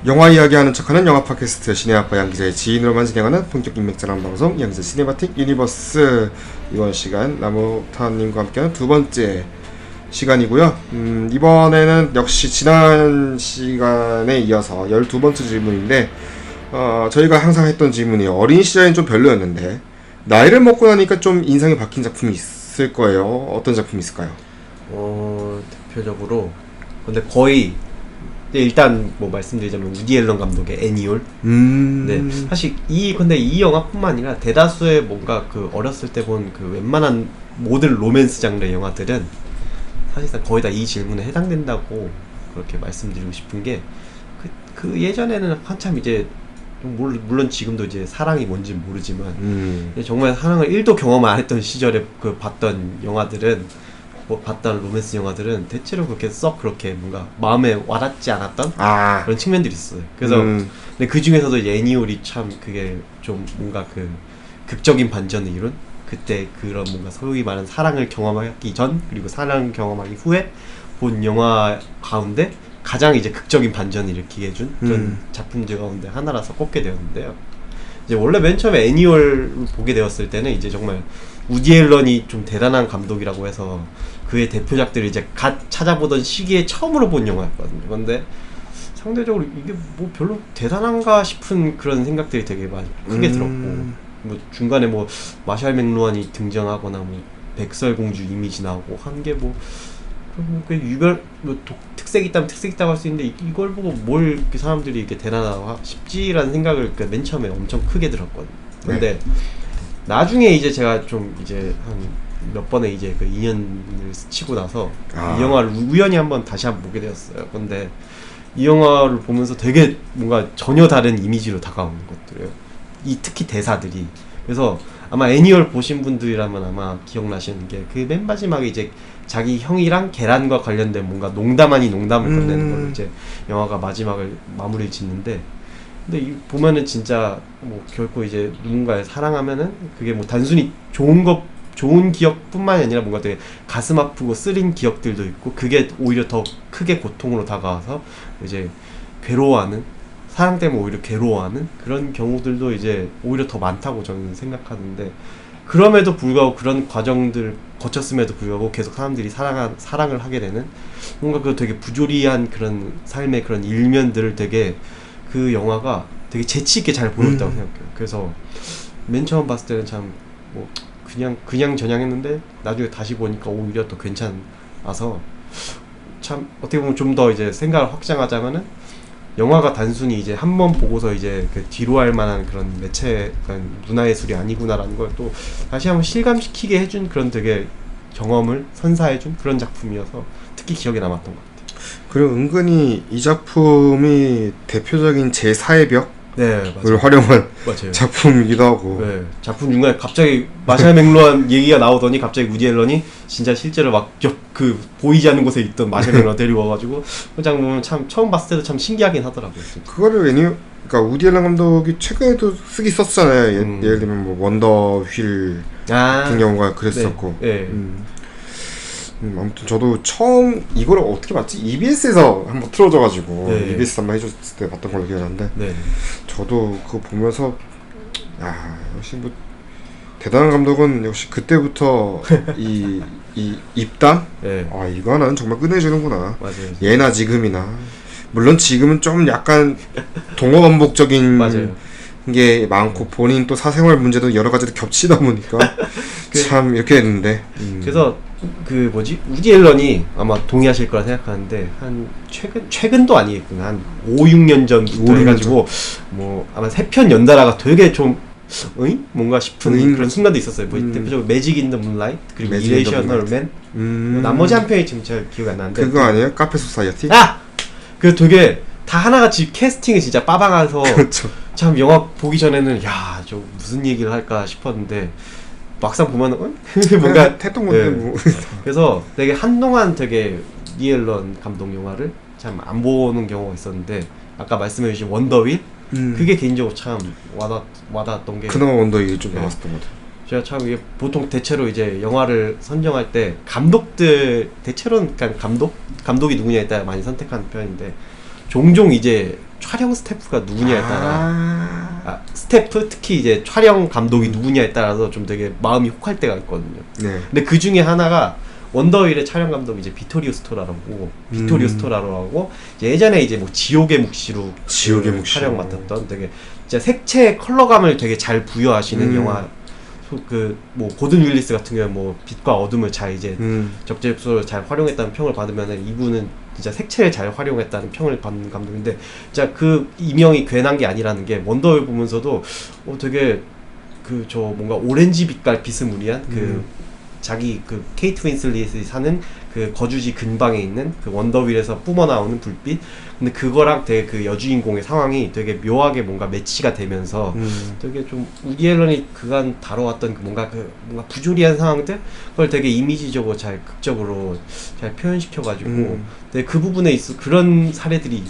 영화 이야기하는 척하는 영화 팟캐스트 시네아빠 양기자의 지인으로만 진행하는 본격 인맥자랑 방송 양기자 시네마틱 유니버스. 이번 시간 나무타님과 함께하는 두 번째 시간이고요. 이번에는 역시 지난 시간에 이어서 12번째 질문인데 저희가 항상 했던 질문이 어린 시절엔 좀 별로였는데 나이를 먹고 나니까 좀 인상이 바뀐 작품이 있을 거예요. 어떤 작품이 있을까요? 대표적으로 근데 거의 일단 뭐 말씀드리자면 우디 앨런 감독의 애니올. 네, 사실 근데 이 영화뿐만 아니라 대다수의 뭔가 그 어렸을 때 본 그 웬만한 모든 로맨스 장르 영화들은 사실상 거의 다 이 질문에 해당된다고 그렇게 말씀드리고 싶은 게 그 예전에는 한참 이제 물론 지금도 이제 사랑이 뭔지 모르지만 정말 사랑을 1도 경험 안 했던 시절에 그 봤던 영화들은 봤던 로맨스 영화들은 대체로 그렇게 썩 그렇게 뭔가 마음에 와닿지 않았던 그런 측면들이 있어요. 그래서 근데 그 중에서도 애니올이 참 그게 좀 뭔가 그 극적인 반전을 이룬 그때 그런 뭔가 소위 말하는 사랑을 경험하기 전 그리고 사랑 경험하기 후에 본 영화 가운데 가장 이제 극적인 반전을 일으키게 해준 그런 작품들 가운데 하나라서 꼽게 되었는데요. 이제 원래 맨 처음에 애니올을 보게 되었을 때는 이제 정말 우디 앨런이 좀 대단한 감독이라고 해서 그의 대표작들을 이제 갓 찾아보던 시기에 처음으로 본 영화였거든요. 근데 상대적으로 이게 뭐 별로 대단한가 싶은 그런 생각들이 되게 많이 크게 들었고 뭐 중간에 뭐 마샬 맥루한이 등장하거나 뭐 백설공주 이미지 나오고 한 게 뭐 그 유별 뭐 특색이 있다면 특색이 있다고 할 수 있는데 이걸 보고 뭘 이렇게 사람들이 이렇게 대단하다 싶지라는 생각을 맨 처음에 엄청 크게 들었거든요. 근데 나중에 이제 제가 좀 이제 한 몇 번의 이제 그 인연을 스치고 나서 이 영화를 우연히 다시 한번 보게 되었어요. 근데 이 영화를 보면서 되게 뭔가 전혀 다른 이미지로 다가오는 것들이에요. 특히 대사들이. 그래서 아마 애니얼 보신 분들이라면 아마 기억나시는 게 그 맨 마지막에 이제 자기 형이랑 계란과 관련된 뭔가 농담 아닌 농담을 건네는 걸로 이제 영화가 마지막을 마무리를 짓는데 근데 보면은 진짜 뭐 결코 이제 누군가를 사랑하면은 그게 뭐 단순히 좋은 기억뿐만이 아니라 뭔가 되게 가슴 아프고 쓰린 기억들도 있고 그게 오히려 더 크게 고통으로 다가와서 이제 괴로워하는 사랑 때문에 오히려 괴로워하는 그런 경우들도 이제 오히려 더 많다고 저는 생각하는데 그럼에도 불구하고 그런 과정들 거쳤음에도 불구하고 계속 사람들이 사랑을 하게 되는 뭔가 그 되게 부조리한 그런 삶의 그런 일면들을 되게 그 영화가 되게 재치있게 잘 보였다고 생각해요. 그래서 맨 처음 봤을 때는 참 뭐 그냥 전향했는데 나중에 다시 보니까 오히려 더 괜찮아서 참 어떻게 보면 좀 더 이제 생각을 확장하자면은 영화가 단순히 이제 한 번 보고서 이제 그 뒤로 할 만한 그런 매체 그런 문화예술이 아니구나라는 걸 또 다시 한번 실감시키게 해준 그런 되게 경험을 선사해준 그런 작품이어서 특히 기억에 남았던 것 같아요. 그리고 은근히 이 작품이 대표적인 제4의 벽 네, 활용한 맞아요. 작품이기도 하고 네, 작품 중간에 갑자기 마샬 맥루한 얘기가 나오더니 갑자기 우디 앨런이 진짜 실제로 막 그 보이지 않는 곳에 있던 마샬 맥루한 데리고 와가지고 그 장면 참 처음 봤을 때도 참 신기하긴 하더라고요. 그거를 그러니까 우디 앨런 감독이 최근에도 쓰기 썼잖아요. 예를 들면 뭐 원더휠 같은 경우가 그랬었고. 네. 아무튼 저도 처음 이거를 어떻게 봤지? EBS에서 한번 틀어져가지고 EBS 한번 해줬을 때 봤던 걸로 기억하는데 저도 그거 보면서 역시 뭐 대단한 감독은 역시 그때부터 이 입담? 이거는 정말 끝내주는구나. 맞아요. 예나 지금이나 물론 지금은 좀 약간 동어반복적인 게 많고 본인 또 사생활 문제도 여러 가지로 겹치다 보니까 참 이렇게 됐는데 그래서 그 우디 앨런이 아마 동의하실 거라 생각하는데 한 최근도 아니겠구나 한 5-6년 전부터 해가지고 뭐 아마 3편 연달아가 되게 좀 뭔가 싶은 그런 순간도 있었어요. 뭐 대표적으로 매직 인 더 문라이트 그리고 이레이셔널 맨 뭐 나머지 한 편이 지금 잘 기억이 안 나는데 그거 아니에요? 카페 소사이어티? 그 되게 다 하나같이 캐스팅이 진짜 빠방해서 그렇죠. 참 영화 보기 전에는 저 무슨 얘기를 할까 싶었는데 막상 보면은 뭔가 태동 건데 뭐. 그래서 되게 한동안 되게 우디 앨런 감독 영화를 참 안 보는 경우가 있었는데 아까 말씀해주신 원더윌 그게 개인적으로 참 와닿았던 게 그나마 원더윌이 좀 나왔었던 것 같아요. 제가 참 이게 보통 대체로 이제 영화를 선정할 때 감독들 대체로는 그러니까 감독이 누구냐에 따라 많이 선택하는 편인데 종종 이제 촬영 스태프가 누구냐에 따라 스태프 특히 이제 촬영 감독이 누구냐에 따라서 좀 되게 마음이 혹할 때가 있거든요. 네. 근데 그 중에 하나가 원더휠의 촬영 감독이 이제 비토리오 스토라로하고 예전에 이제 뭐 지옥의 묵시록 촬영 맡았던 되게 진짜 색채 컬러감을 되게 잘 부여하시는 영화. 그 뭐 고든 윌리스 같은 경우는 뭐 빛과 어둠을 잘 이제 적재적소로 잘 활용했다는 평을 받으면은 이분은 진짜 색채를 잘 활용했다는 평을 받는 감독인데 진짜 그 이명이 괜한 게 아니라는 게 원더휠 보면서도 되게 그 저 뭔가 오렌지 빛깔 비스무리한 그 자기 그 케이트 윈슬릿이 사는 그 거주지 근방에 있는 그 원더휠에서 뿜어나오는 불빛 근데 그거랑 되게 그 여주인공의 상황이 되게 묘하게 뭔가 매치가 되면서 되게 좀 우디 앨런이 그간 다뤄왔던 그 뭔가 부조리한 상황들 그걸 되게 이미지적으로 잘 극적으로 잘 표현시켜가지고 되게 그 부분에 있어 그런 사례들이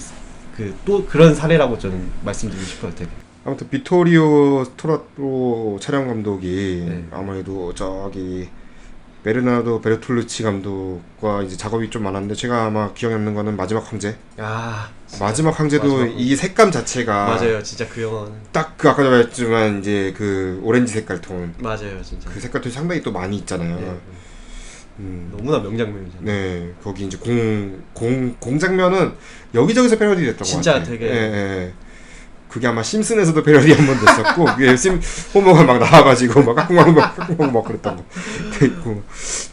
그 또 그런 사례라고 저는 말씀드리고 싶어요. 되게. 아무튼 비토리오 스토라로 촬영 감독이 네. 아무래도 저기 베르나르도 베르톨루치 감독과 이제 작업이 좀 많았는데 제가 아마 기억에 남는 거는 마지막 황제. 마지막 황제도 이 색감 자체가 맞아요. 진짜 그 영화는 딱 그 아까도 말했지만 이제 그 오렌지 색깔 톤. 맞아요, 진짜. 그 색깔 톤이 상당히 또 많이 있잖아요. 네. 너무나 명장면이잖아요. 네, 거기 이제 공 장면은 여기저기서 패러디 됐던 것 같아요. 진짜 되게. 예. 그게 아마 심슨에서도 패러디 한 번 됐었고, 그게 호모가 막 나와가지고 막 깍꿍하고 막 그랬던 거 있고,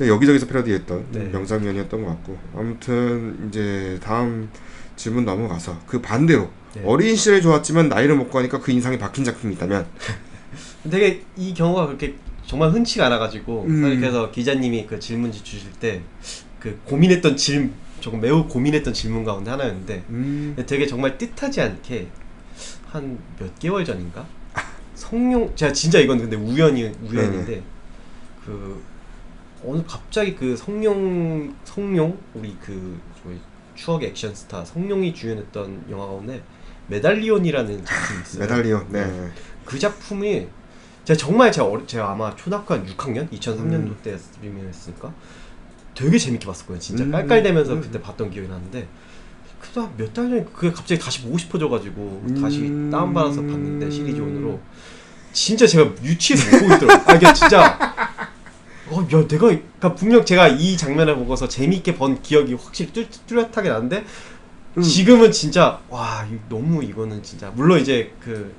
여기저기서 패러디했던 명장면이었던 것 같고, 아무튼 이제 다음 질문 넘어가서 그 반대로 어린 시절에 좋았지만 나이를 먹고 하니까 그 인상이 바뀐 작품이 있다면 되게 이 경우가 그렇게 정말 흔치가 않아가지고 사실 그래서 기자님이 그 질문지 주실 때 그 조금 매우 고민했던 질문 가운데 하나였는데 되게 정말 뜻하지 않게 한 몇 개월 전인가 제가 진짜 이건 근데 우연인데 그 어느 갑자기 그 성룡 우리 그 추억의 액션 스타 성룡이 주연했던 영화 가운데 메달리온이라는 작품이 있어요. 메달리온. 네. 그 작품이 제가 아마 초등학교 한 6학년 2003년도 때 스트리밍했으니까 되게 재밌게 봤었거든요. 진짜 깔깔대면서 그때 봤던 기억이 나는데 그다음 몇 달 전에 그게 갑자기 다시 보고 싶어져가지고 다시 다운받아서 봤는데 시리즈온으로 진짜 제가 유치해서 못 보고 있더라고요. 이게 진짜 그러니까 분명 제가 이 장면을 보고서 재밌게 본 기억이 확실히 뚜렷하게 나는데 지금은 진짜 너무 이거는 진짜 물론 이제 그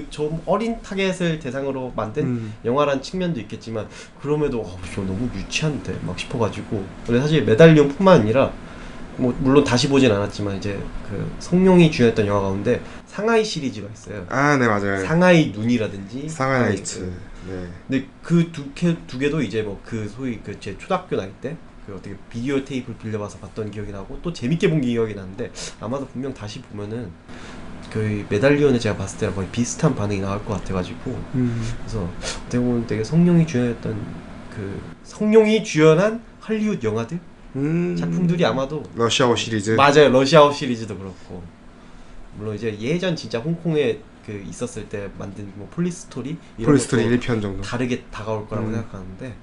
좀 어린 타겟을 대상으로 만든 영화란 측면도 있겠지만 그럼에도 저 너무 유치한데 막 싶어가지고 근데 사실 메달리온뿐만 아니라 뭐 물론 다시 보진 않았지만 이제 그 성룡이 주연했던 영화 가운데 상하이 시리즈가 있어요. 네 맞아요. 상하이 눈이라든지 상하이 나이츠. 네. 근데 그 두 개도 이제 뭐 그 소위 그 제 초등학교 나이 때 그 어떻게 비디오 테이프를 빌려봐서 봤던 기억이 나고 또 재밌게 본 기억이 나는데 아마도 분명 다시 보면은 그 메달리온에 제가 봤을 때랑 거의 비슷한 반응이 나올 것 같아가지고 그래서 어떻게 보면 되게 성룡이 주연한 할리우드 영화들 작품들이 아마도 러시아워 시리즈. 맞아요. 러시아워 시리즈도 그렇고 물론 이제 예전 진짜 홍콩에 그 있었을 때 만든 뭐 폴리스토리 1편 정도 다르게 다가올 거라고 생각하는데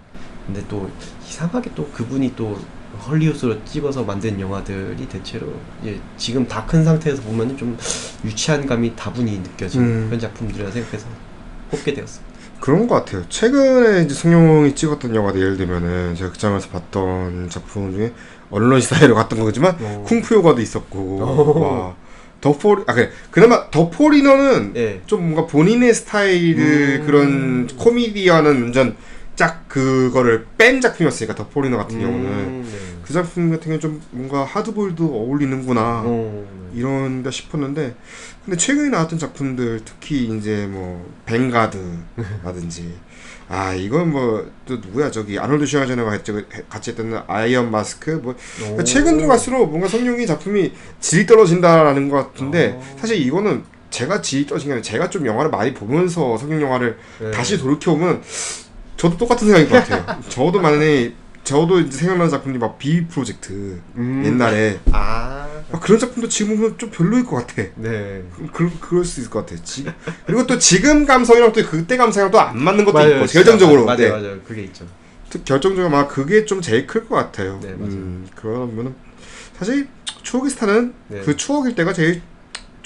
근데 또 이상하게 또 그분이 또 헐리우드로 찍어서 만든 영화들이 대체로 이제 지금 다 큰 상태에서 보면은 좀 유치한 감이 다분히 느껴지는 그런 작품들이라 생각해서 뽑게 되었습니다. 그런 것 같아요. 최근에 이제 성룡이 찍었던 영화들 예를 들면은 제가 극장에서 봤던 작품 중에 언론 시사회로 갔던 거지만 쿵푸 요가도 있었고 그나마 더 포리너는 좀 뭔가 본인의 스타일을 그런 코미디와는 완전 짝 그거를 뺀 작품이었으니까 더 포리너 같은 경우는 그 작품 같은 경우는 좀 뭔가 하드보일도 어울리는구나 이런다 싶었는데 근데 최근에 나왔던 작품들 특히 이제 뭐 뱅가드라든지 이건 뭐 또 누구야 저기 아놀드 슈와제네가 같이 했던 아이언 마스크 뭐 최근 들어갈수록 뭔가 성룡이 작품이 질이 떨어진다라는 것 같은데 사실 이거는 제가 질이 떨어진 게 아니라 제가 좀 영화를 많이 보면서 성룡 영화를 다시 돌이켜보면 저도 똑같은 생각인 것 같아요. 저도 이제 생각나는 작품이 막 비 프로젝트 옛날에 그런 작품도 지금 보면 좀 별로일 것 같아. 네. 그럴 수 있을 것 같아. 그리고 또 지금 감성이랑 또 그때 감성이랑 또 안 맞는 것도 맞아요, 있고 결정적으로. 맞아요. 그게 있죠. 결정적으로 막 그게 좀 제일 클 것 같아요. 네, 맞아요. 그러면은 사실 추억의 스타는 그 추억일 때가 제일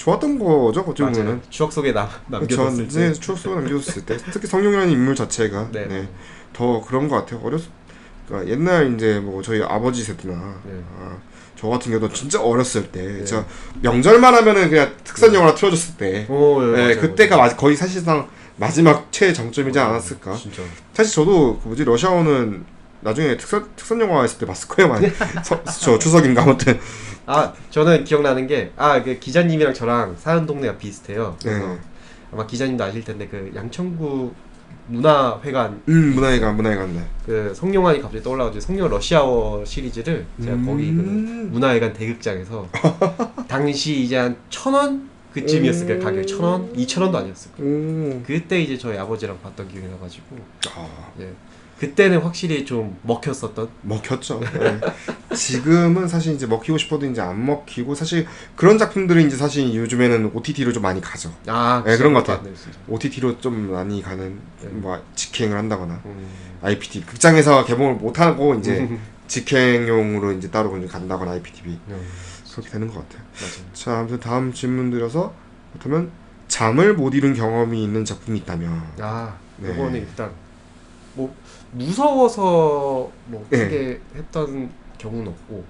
좋았던 거죠 어찌 보면은. 맞아요. 추억 속에 남겨뒀을 때. 네, 추억 속에 남겨뒀을 때 특히 성룡이라는 인물 자체가 네. 네, 더 그런 것 같아요. 그러니까 옛날 이제 뭐 저희 아버지 세대나 네. 저 같은 경우도 진짜 어렸을 때 네. 진짜 명절만 하면은 그냥 특선 영화나 틀어줬을 때 오, 네, 맞아요, 그때가 맞아요. 거의 사실상 마지막 최정점이지 않았을까. 진짜. 사실 저도 그 뭐지 러시아어는 나중에 특선 영화 했을 때 봤을 거예요. 많이 저 추석인가 아무튼. 아 저는 기억나는 게 그 기자님이랑 저랑 사는 동네가 비슷해요. 그래서 네. 아마 기자님도 아실 텐데 그 양천구 문화회관 문화회관 네. 그 성룡환이 갑자기 떠올라가지고 성룡 러시아어 시리즈를 제가 거기 그 문화회관 대극장에서 당시 이제 한 1,000원 그쯤이었을 거예요. 가격이 1,000원, 2,000원도 아니었을 거예요. 그때 이제 저희 아버지랑 봤던 기억이 나가지고 예. 그때는 확실히 좀 먹혔죠. 네. 지금은 사실 이제 먹히고 싶어도 이제 안 먹히고 사실 그런 작품들이 이제 사실 요즘에는 OTT로 좀 많이 가죠. 네, 그런 것 같아요. OTT로 좀 많이 가는 뭐 직행을 한다거나 IPTV 극장에서 개봉을 못 하고 이제 직행용으로 이제 따로 이제 간다거나 IPTV 그렇게 되는 것 같아요. 맞아요. 자, 아무튼 다음 질문 드려서 그렇다면 잠을 못 이룬 경험이 있는 작품이 있다면 네. 이거는 일단 뭐 무서워서 뭐 크게 했던 경우는 없고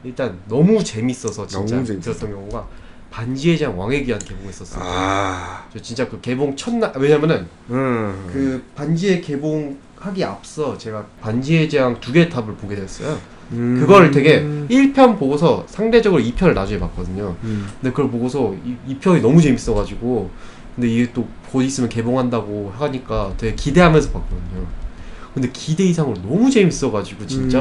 일단 너무 재밌어서 진짜 너무 재밌었어. 들었던 경우가 반지의 제왕 왕의 귀환 개봉했었어요. 저 진짜 그 개봉 첫날 왜냐면은 그 반지의 개봉하기 앞서 제가 반지의 제왕 2개의 탑을 보게 됐어요. 그거를 되게 1편 보고서 상대적으로 2편을 나중에 봤거든요. 근데 그걸 보고서 2편이 너무 재밌어가지고 근데 이게 또 곧 있으면 개봉한다고 하니까 되게 기대하면서 봤거든요. 근데 기대 이상으로 너무 재밌어가지고 진짜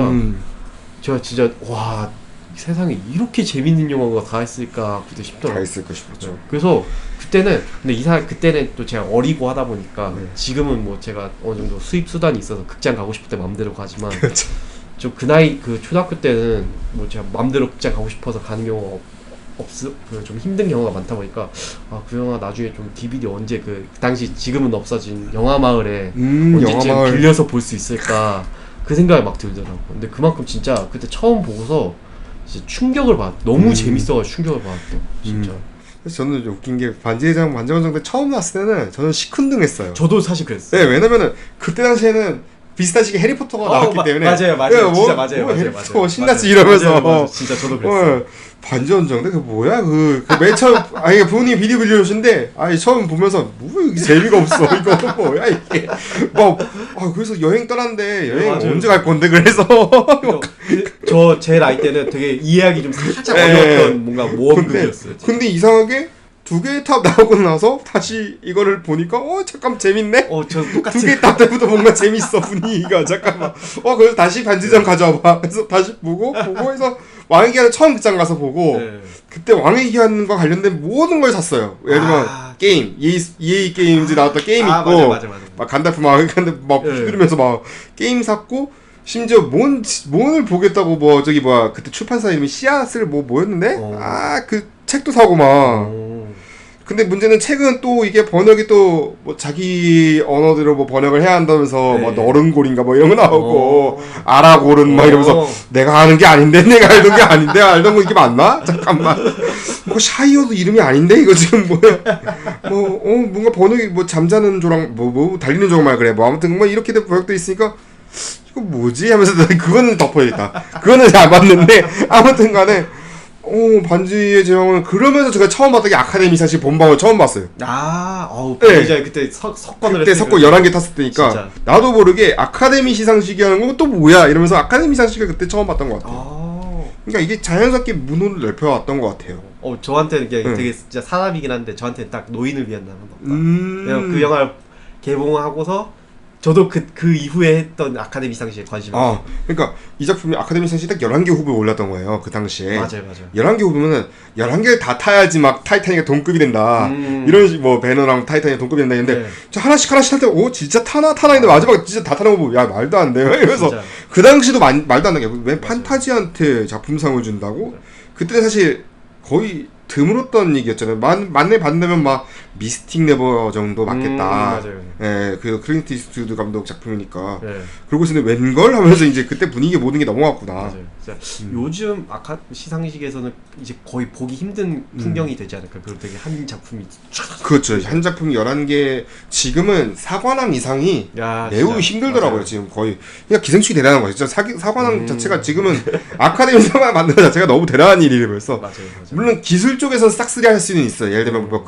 제가 진짜 와 세상에 이렇게 재밌는 영화가 다 있을까 그때 싶더라고요. 다 있을까 싶었죠. 그래서 그때는 근데 그때는 또 제가 어리고 하다 보니까 지금은 뭐 제가 어느 정도 수입 수단이 있어서 극장 가고 싶을 때 마음대로 가지만 그렇죠. 좀 그 나이 그 초등학교 때는 뭐 제가 마음대로 극장 가고 싶어서 가는 경우가 좀 힘든 경우가 많다 보니까 그 영화 나중에 좀 DVD 언제 그 당시 지금은 없어진 영화마을에 언제쯤 영화마을. 빌려서 볼 수 있을까 그 생각이 막 들더라고. 근데 그만큼 진짜 그때 처음 보고서 진짜 충격을 너무 재밌어가지고 충격을 받았어 진짜. 그래서 저는 좀 웃긴 게 반지의 제왕 반지의 때 처음 나왔을 때는 저는 시큰둥했어요. 저도 사실 그랬어요. 네, 왜냐면은 그때 당시에는 비슷한 시기에 해리포터가 나왔기 때문에 맞아요 진짜 맞아요 해리포터 신났지 이러면서 맞아요. 진짜 저도 그랬어요. 반지원정대 그 뭐야 맨 처음 아니 부모님이 비디오 빌려주신데 처음 보면서 뭐 이게 재미가 없어 이거 뭐야 이게 그래서 여행 떠났는데 여행 맞아요. 언제 갈 건데 그래서 제 나이 때는 되게 이해하기 좀 살짝 어려웠던 뭔가 모험극이었어요. 근데 이상하게 2개의 탑 나오고 나서 다시 이거를 보니까 잠깐 재밌네. 저 똑같이 2개의 탑 때부터 뭔가 재밌어 분위기가 잠깐만. 그래서 다시 반지전 가져와봐. 그래서 다시 보고 해서 왕의 기한을 처음 극장 가서 보고 그때 왕의 기한과 관련된 모든 걸 샀어요. 예를 들면 게임 EA 게임즈 나왔던 게임 있고 맞아. 막 간다프 막 휘두르면서 막 게임 샀고 심지어 뭔을 보겠다고 그때 출판사 이름이 씨앗을 뭐였는데 그 책도 사고 막. 근데 문제는 책은 또 이게 번역이 또 뭐 자기 언어대로 뭐 번역을 해야 한다면서 뭐 너른골인가 뭐 이런 거 나오고 아라골은 막 이러면서 내가 아는 게 아닌데 내가 알던 게 아닌데 알던 거 이게 맞나? 잠깐만 샤이어도 이름이 아닌데 이거 지금 뭐야? 뭔가 번역이 잠자는 조랑 달리는 조랑 말 그래 아무튼 이렇게 된 번역도 있으니까 이거 뭐지 하면서 그거는 덮어야겠다. 그거는 잘 맞는데 아무튼간에. 반지의 제왕은 그러면서 제가 처음 봤던 게 아카데미상식 본방을 처음 봤어요. 반지의 그때 석권을 그때 석권 11개 탔을 때니까 진짜. 나도 모르게 아카데미 시상식이 하는 건 또 뭐야 이러면서 아카데미 시상식을 그때 처음 봤던 것 같아요. 그러니까 이게 자연스럽게 문호를 넓혀왔던 것 같아요. 저한테는 되게 진짜 사람이긴 한데 저한테는 딱 노인을 위한 날은 없다. 그 영화를 개봉하고서 저도 그 이후에 했던 아카데미 시상식에 관심이 없어요. 그러니까 이 작품이 아카데미 시상식 딱 11개 후보에 올랐던 거예요. 그 당시에. 맞아요. 11개 후보면은 11개를 다 타야지 막 타이타닉이 동급이 된다. 이런 배너랑 타이타닉이 동급이 된다 했는데 저 하나씩 탈 때 진짜 타나 했는데 마지막에 진짜 다 타는 거 보고 야 말도 안 돼. 이러면서 진짜. 그 당시도 말도 안 되게 왜 판타지한테 작품상을 준다고? 그때는 사실 거의 드물었던 얘기였잖아요. 만내 받는다면 막 미스틱 네버 정도 맞겠다. 맞아요. 예, 그 클린트 이스트우드 감독 작품이니까. 네. 그러고 있는데 웬걸 하면서 이제 그때 분위기 모든 게 넘어갔구나. 맞아요. 요즘 아까 시상식에서는 이제 거의 보기 힘든 풍경이 되지 않을까. 그리고 되게 한 작품이 쫙. 그렇죠. 한 작품이 11개, 지금은 사관왕 이상이 매우 진짜. 힘들더라고요. 맞아요. 지금 거의. 그냥 기생충이 대단한 거예요. 진짜 사관왕 자체가 지금은 아카데미 상을 만드는 것 자체가 너무 대단한 일이에요. 그래서. 맞아요. 물론 기술 쪽에서는 싹쓸이 할 수는 있어요. 예를 들면 뭐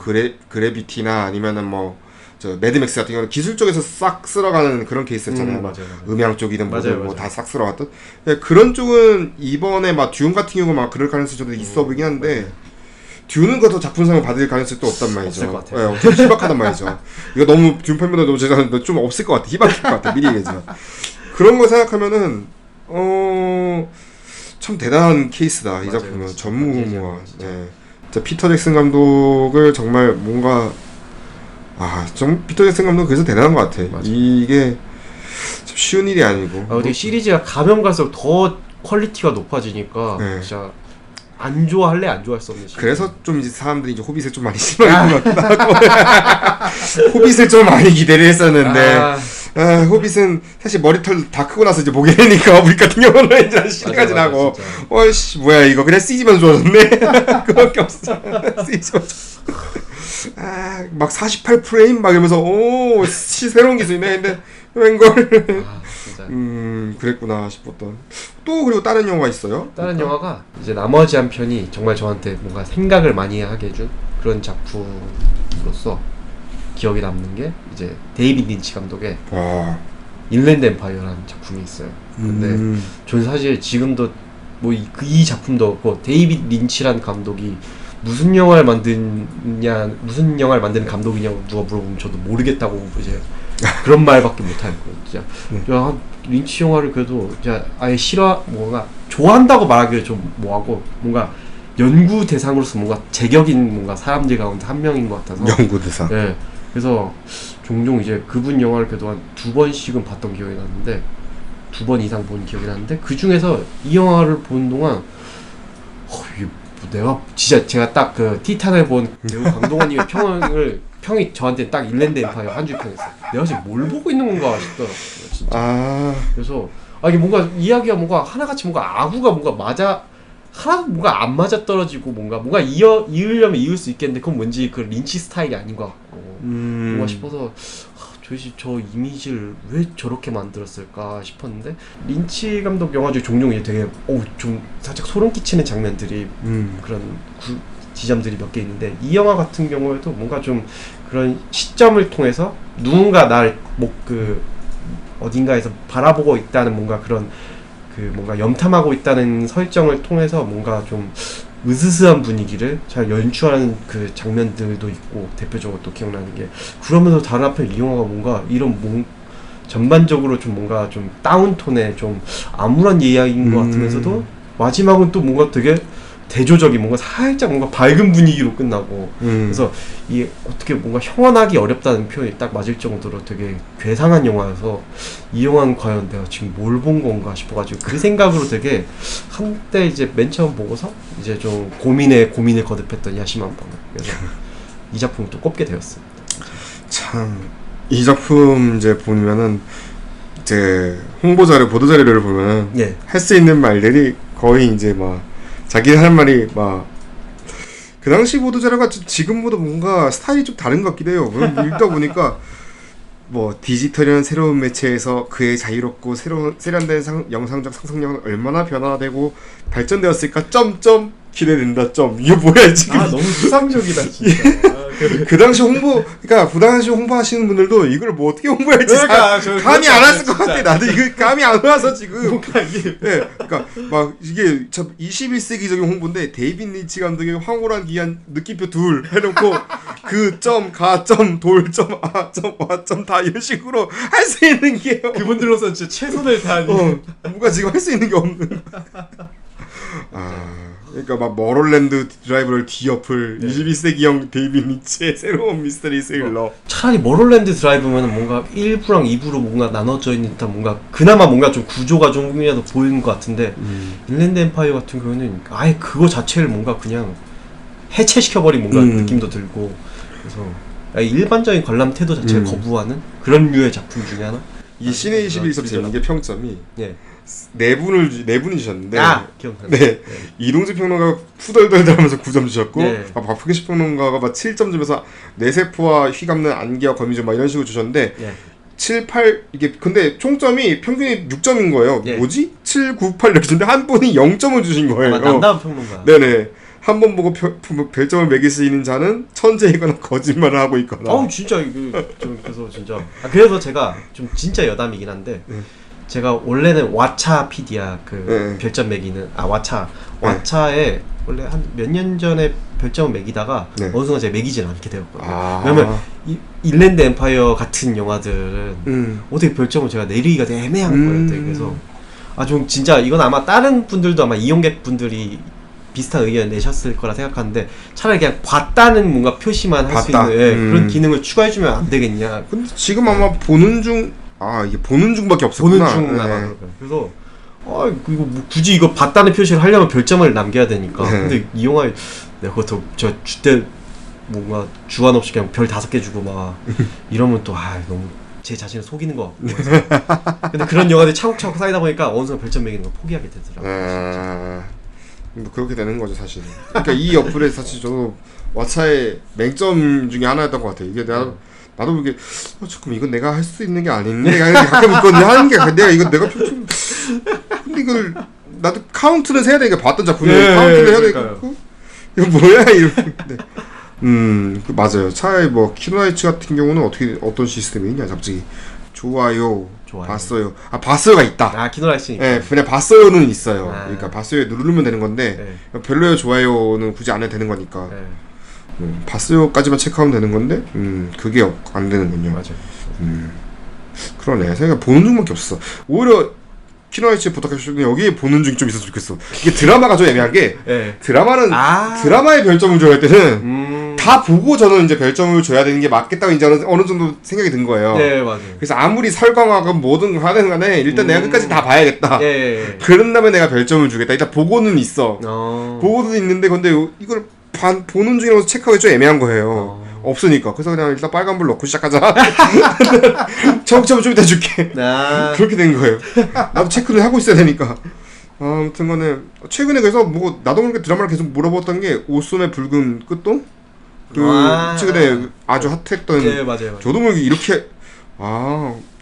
그래비티나 아니면은 뭐 저 매드맥스 같은 경우는 기술 쪽에서 싹 쓸어가는 그런 케이스였잖아요. 맞아요. 음향 쪽이든 뭐든 맞아요. 다 싹 쓸어갔던. 네, 그런 쪽은 이번에 막 듀운 같은 경우 막 그럴 가능성이 저도 있어 보이긴 한데 듀는 그 더 작품상을 받을 가능성이 또 없단 말이죠. 없을 것 같아요. 네, 좀 희박하단 말이죠. 이거 너무 듀 팬분들 너무 죄송한데 좀 없을 것 같아. 희박할 것 같아. 미리 얘기하지만 그런 거 생각하면은 참 대단한 케이스다. 이 작품은 전무후무한. 네. 진짜 피터 잭슨 감독을 정말 뭔가 좀 피터 잭슨 감독 그래서 대단한 것 같아. 맞아요. 이게 참 쉬운 일이 아니고. 되게 시리즈가 가면 갈수록 더 퀄리티가 높아지니까 네. 진짜 안 좋아할래 안 좋아할 수 없는 시리즈. 그래서 좀 이제 사람들이 이제 호빗을 좀 많이 실망했던 것 같기도 하고. 호빗을 좀 많이 기대를 했었는데. 호빗은 사실 머리털 다 크고 나서 이제 보게 되니까 우리 같은 경우는 이제 실까지 맞아, 나고 진짜. 어이씨 뭐야 이거 그냥 CG만 좋아졌네. 그거밖에 없어. CG만 막 48프레임 막 이러면서 오 새로운 기술이네. 근데 웬걸 진짜. 그랬구나 싶었던. 또 그리고 다른 영화가 있어요? 다른 영화가 이제 나머지 한 편이 정말 저한테 뭔가 생각을 많이 하게 해준 그런 작품으로서 기억에 남는 게 이제 데이빗 린치 감독의 인랜드 엠파이어라는 작품이 있어요. 근데 저는 사실 지금도 뭐 이 작품도 그렇고 데이빗 린치란 감독이 무슨 영화를 만드는 감독이냐고 누가 물어보면 저도 모르겠다고 이제 그런 말밖에 못할 거예요. 진짜 야, 린치 영화를 그래도 진짜 아예 뭔가 좋아한다고 말하기를 좀 뭐하고 뭔가 연구 대상으로서 뭔가 제격인 뭔가 사람들 가운데 한 명인 것 같아서 연구 대상. 네. 그래서 종종 이제 그분 영화를 그래도 한 2번씩은 봤던 기억이 나는데 2번 이상 본 기억이 나는데 그 중에서 이 영화를 보는 동안 이게 내가 진짜 제가 딱 그 티탄을 본 배우 강동원님의 평이 저한테 딱 인랜드 엠파이어 한 줄 평했어요. 내가 지금 뭘 보고 있는 건가 싶더라고요, 진짜. 그래서 이게 뭔가 이야기가 뭔가 하나같이 뭔가 아구가 뭔가 하나도 뭔가 안 맞아 떨어지고 뭔가 이으려면 이을 수 있겠는데 그건 뭔지 그 린치 스타일이 아닌 것 같고 뭔가 싶어서 도대체 저 이미지를 왜 저렇게 만들었을까 싶었는데 린치 감독 영화 중에 종종 이제 되게 좀 살짝 소름 끼치는 장면들이 그런 지점들이 몇 개 있는데 이 영화 같은 경우에도 뭔가 좀 그런 시점을 통해서 누군가 날 어딘가에서 바라보고 있다는 뭔가 그런 뭔가 염탐하고 있다는 설정을 통해서 뭔가 좀 으스스한 분위기를 잘 연출하는 그 장면들도 있고 대표적으로 또 기억나는 게 그러면서 다른 한편 이 영화가 뭔가 이런 전반적으로 좀 뭔가 좀 다운톤의 좀 암울한 이야기인 것 같으면서도 마지막은 또 뭔가 되게 대조적인 뭔가 살짝 뭔가 밝은 분위기로 끝나고 그래서 이게 어떻게 뭔가 형언하기 어렵다는 표현이 딱 맞을 정도로 되게 괴상한 영화여서 이 영화는 과연 내가 지금 뭘 본 건가 싶어가지고 그 생각으로 되게 한때 이제 맨 처음 보고서 이제 좀 고민에 거듭했던 야심한 밤을 그래서 이 작품을 또 꼽게 되었습니다. 참 이 작품 이제 보면은 이제 보도 자료를 보면 할 수 있는 말들이 거의 이제 막 자기 하는 말이 막 그 당시 보도 자료가 지금보다 뭔가 스타일이 좀 다른 것 같기도 해요. 읽다 보니까 뭐 디지털이라는 새로운 매체에서 그의 자유롭고 세련된 영상적 상상력은 얼마나 변화되고 발전되었을까 점점 기대된다 이게 뭐야 지금. 너무 수상적이다 진짜. 그 당시 그러니까 그 당시 홍보하시는 분들도 이걸 뭐 어떻게 홍보할지 감이 안 왔을 것 같아. 나도 이거 감이 안 와서 지금. 뭔가 이게 그러니까 막 이게 참 21세기적인 홍보인데 데이빗 린치 감독의 황홀한 기한 느낌표 둘 해놓고 그 점, 가 점, 돌 점, 아 점, 와 점 다 이런 식으로 할 수 있는 게 그분들로서 진짜 최선을 다하는 뭔가 지금 할 수 있는 게 없는. 그러니까 막 머롤랜드 드라이브를 뒤엎을 21세기형 데이빗 린치의 새로운 미스터리 스릴러. 차라리 머롤랜드 드라이브면 뭔가 1부랑 2부로 뭔가 나눠져 있는 듯한 뭔가 그나마 뭔가 좀 구조가 좀이라도 보이는 것 같은데 인랜드 엠파이어 같은 경우는 아예 그거 자체를 뭔가 그냥 해체시켜버린 뭔가 느낌도 음. 들고 그래서 일반적인 관람 태도 자체를 거부하는 그런 류의 작품 중에 하나. 이 시내 21에서 재밌는 게 평점이 예. 네 분이 주셨는데 기억나네. 네. 이동주 평론가가 푸덜덜덜하면서 9점 주셨고 네. 박프기시 평론가가 막 7점 주면서 뇌세포와 휘감는 안개와 거미줄 막 이런 식으로 주셨는데 예. 7, 8 이게 근데 총점이 평균이 6점인 거예요. 예. 뭐지? 7, 9, 8 이렇게 주는데 한 분이 0점을 주신 거예요. 아마 남다운 평론가. 네네. 한 번 보고 별점을 매길 수 있는 자는 천재이거나 거짓말을 하고 있거나. 진짜 이거 좀 그래서 진짜 그래서 제가 좀 진짜 여담이긴 한데 제가 원래는 왓챠 PD야 그 별점 매기는 왓챠에 원래 한 몇 년 전에 별점을 매기다가 어느 순간 제가 매기진 않게 되었거든요. 왜냐면 인랜드 엠파이어 같은 영화들은 어떻게 별점을 제가 내리기가 되게 애매한 거예요. 그래서 좀 진짜 이건 아마 다른 분들도 아마 이용객 분들이 비슷한 의견을 내셨을 거라 생각하는데 차라리 그냥 봤다는 뭔가 표시만 할 수 있는 그런 기능을 추가해주면 안 되겠냐. 근데 지금 아마 보는 중 이게 보는 중밖에 없었구나. 보는 중 아마 그래서 이거 뭐 굳이 이거 봤다는 표시를 하려면 별점을 남겨야 되니까. 근데 이 영화에 내가 그것도 저 주때 뭔가 주관 없이 그냥 별 5개 주고 막 이러면 또 너무 제 자신을 속이는 것 같고 해서. 근데 그런 영화들이 차곡차곡 쌓이다 보니까 어느 순간 별점 매기는 걸 포기하게 되더라고요. 뭐 그렇게 되는 거죠 사실. 그러니까 이 어플에 사실 저도 왓챠의 맹점 중에 하나였던 것 같아요. 이게 나도 이게 잠깐 이건 내가 할 수 있는 게 아닌데 가끔 있거든요. 하는 게 내가 좀 근데 이걸 나도 카운트는 세야 되니까 봤던 작품이에요. 카운트를 해야 되고 이거 뭐야 이러는데 그 맞아요. 차라리 뭐 키노라이츠 같은 경우는 어떤 시스템이 있냐 갑자기 좋아요. 봤어요. 봤어요가 있다. 키노라이츠니까. 네, 그냥 봤어요는 있어요. 그러니까 봤어요 누르면 되는 건데 별로예요, 좋아요는 굳이 안 해도 되는 거니까. 봤어요까지만 체크하면 되는 건데, 그게 안 되는군요. 맞아요. 그러네. 생각 보는 중밖에 없어. 오히려 키노라이츠에 부탁해주시면 여기에 보는 중이 좀 있었으면 좋겠어. 이게 드라마가 좀 애매한 게 드라마는 드라마에 별점을 줘야 할 때는 다 보고 저는 이제 별점을 줘야 되는 게 맞겠다고 이제 어느 정도 생각이 든 거예요. 네, 맞아요. 그래서 아무리 설광하건 뭐든 하든 간에 일단 내가 끝까지 다 봐야겠다. 그런 다음에 내가 별점을 주겠다. 일단 보고는 있어. 보고는 있는데 근데 이걸 보는 중이라서 체크하기 좀 애매한 거예요. 없으니까. 그래서 그냥 일단 빨간불 넣고 시작하자. 좀 이따 줄게. 그렇게 된 거예요. 나도 체크를 하고 있어야 되니까. 아무튼 간에 최근에 그래서 뭐 나도 모르게 드라마를 계속 물어봤던 게 오솜의 붉은 끝동? 최근에 아주 핫했던. 네, 맞아요. 저도 모르게 이렇게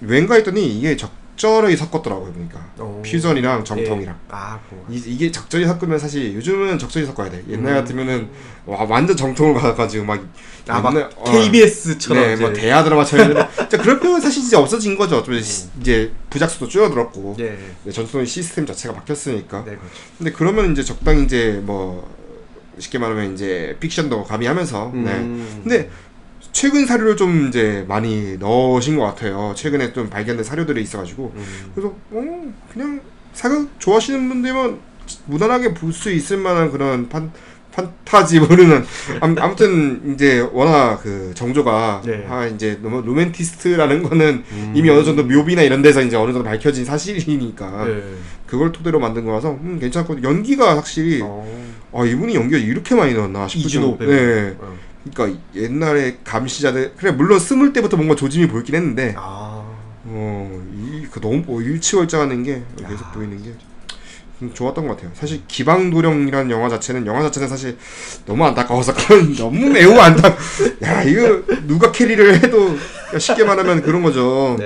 왠가 했더니 이게 적절히 섞었더라고요. 보니까 퓨전이랑 정통이랑. 이게 적절히 섞으면 사실 요즘은 적절히 섞어야 돼. 옛날 같으면은 완전 정통을 가가지고 막 KBS처럼 네, 뭐 대하 드라마처럼 그런 표현 사실 이제 없어진 거죠. 좀 이제 부작수도 줄어들었고 전통의 시스템 자체가 바뀌었으니까. 네, 그렇죠. 근데 그러면 이제 적당히 이제 뭐 쉽게 말하면 이제 픽션도 가미하면서. 근데 최근 사료를 좀 이제 많이 넣으신 것 같아요. 최근에 좀 발견된 사료들이 있어가지고. 그래서 그냥 사극 좋아하시는 분들면 무난하게 볼 수 있을 만한 그런 판타지 모르는 아무튼 이제 워낙 그 정조가 이제 너무 로맨티스트라는 거는 이미 어느 정도 묘비나 이런 데서 이제 어느 정도 밝혀진 사실이니까 그걸 토대로 만든 거라서 괜찮고 연기가 확실히 이분이 연기가 이렇게 많이 넣었나 싶을 이준호 정도. 네. 그러니까 옛날에 감시자들 물론 스물 때부터 뭔가 조짐이 보이긴 했는데 너무 일치월장하는 게 계속 보이는 게 좋았던 것 같아요. 사실 기방도령이라는 영화 자체는 사실 너무 안타까워서 너무 매우 야 이거 누가 캐리를 해도 쉽게 말하면 그런 거죠.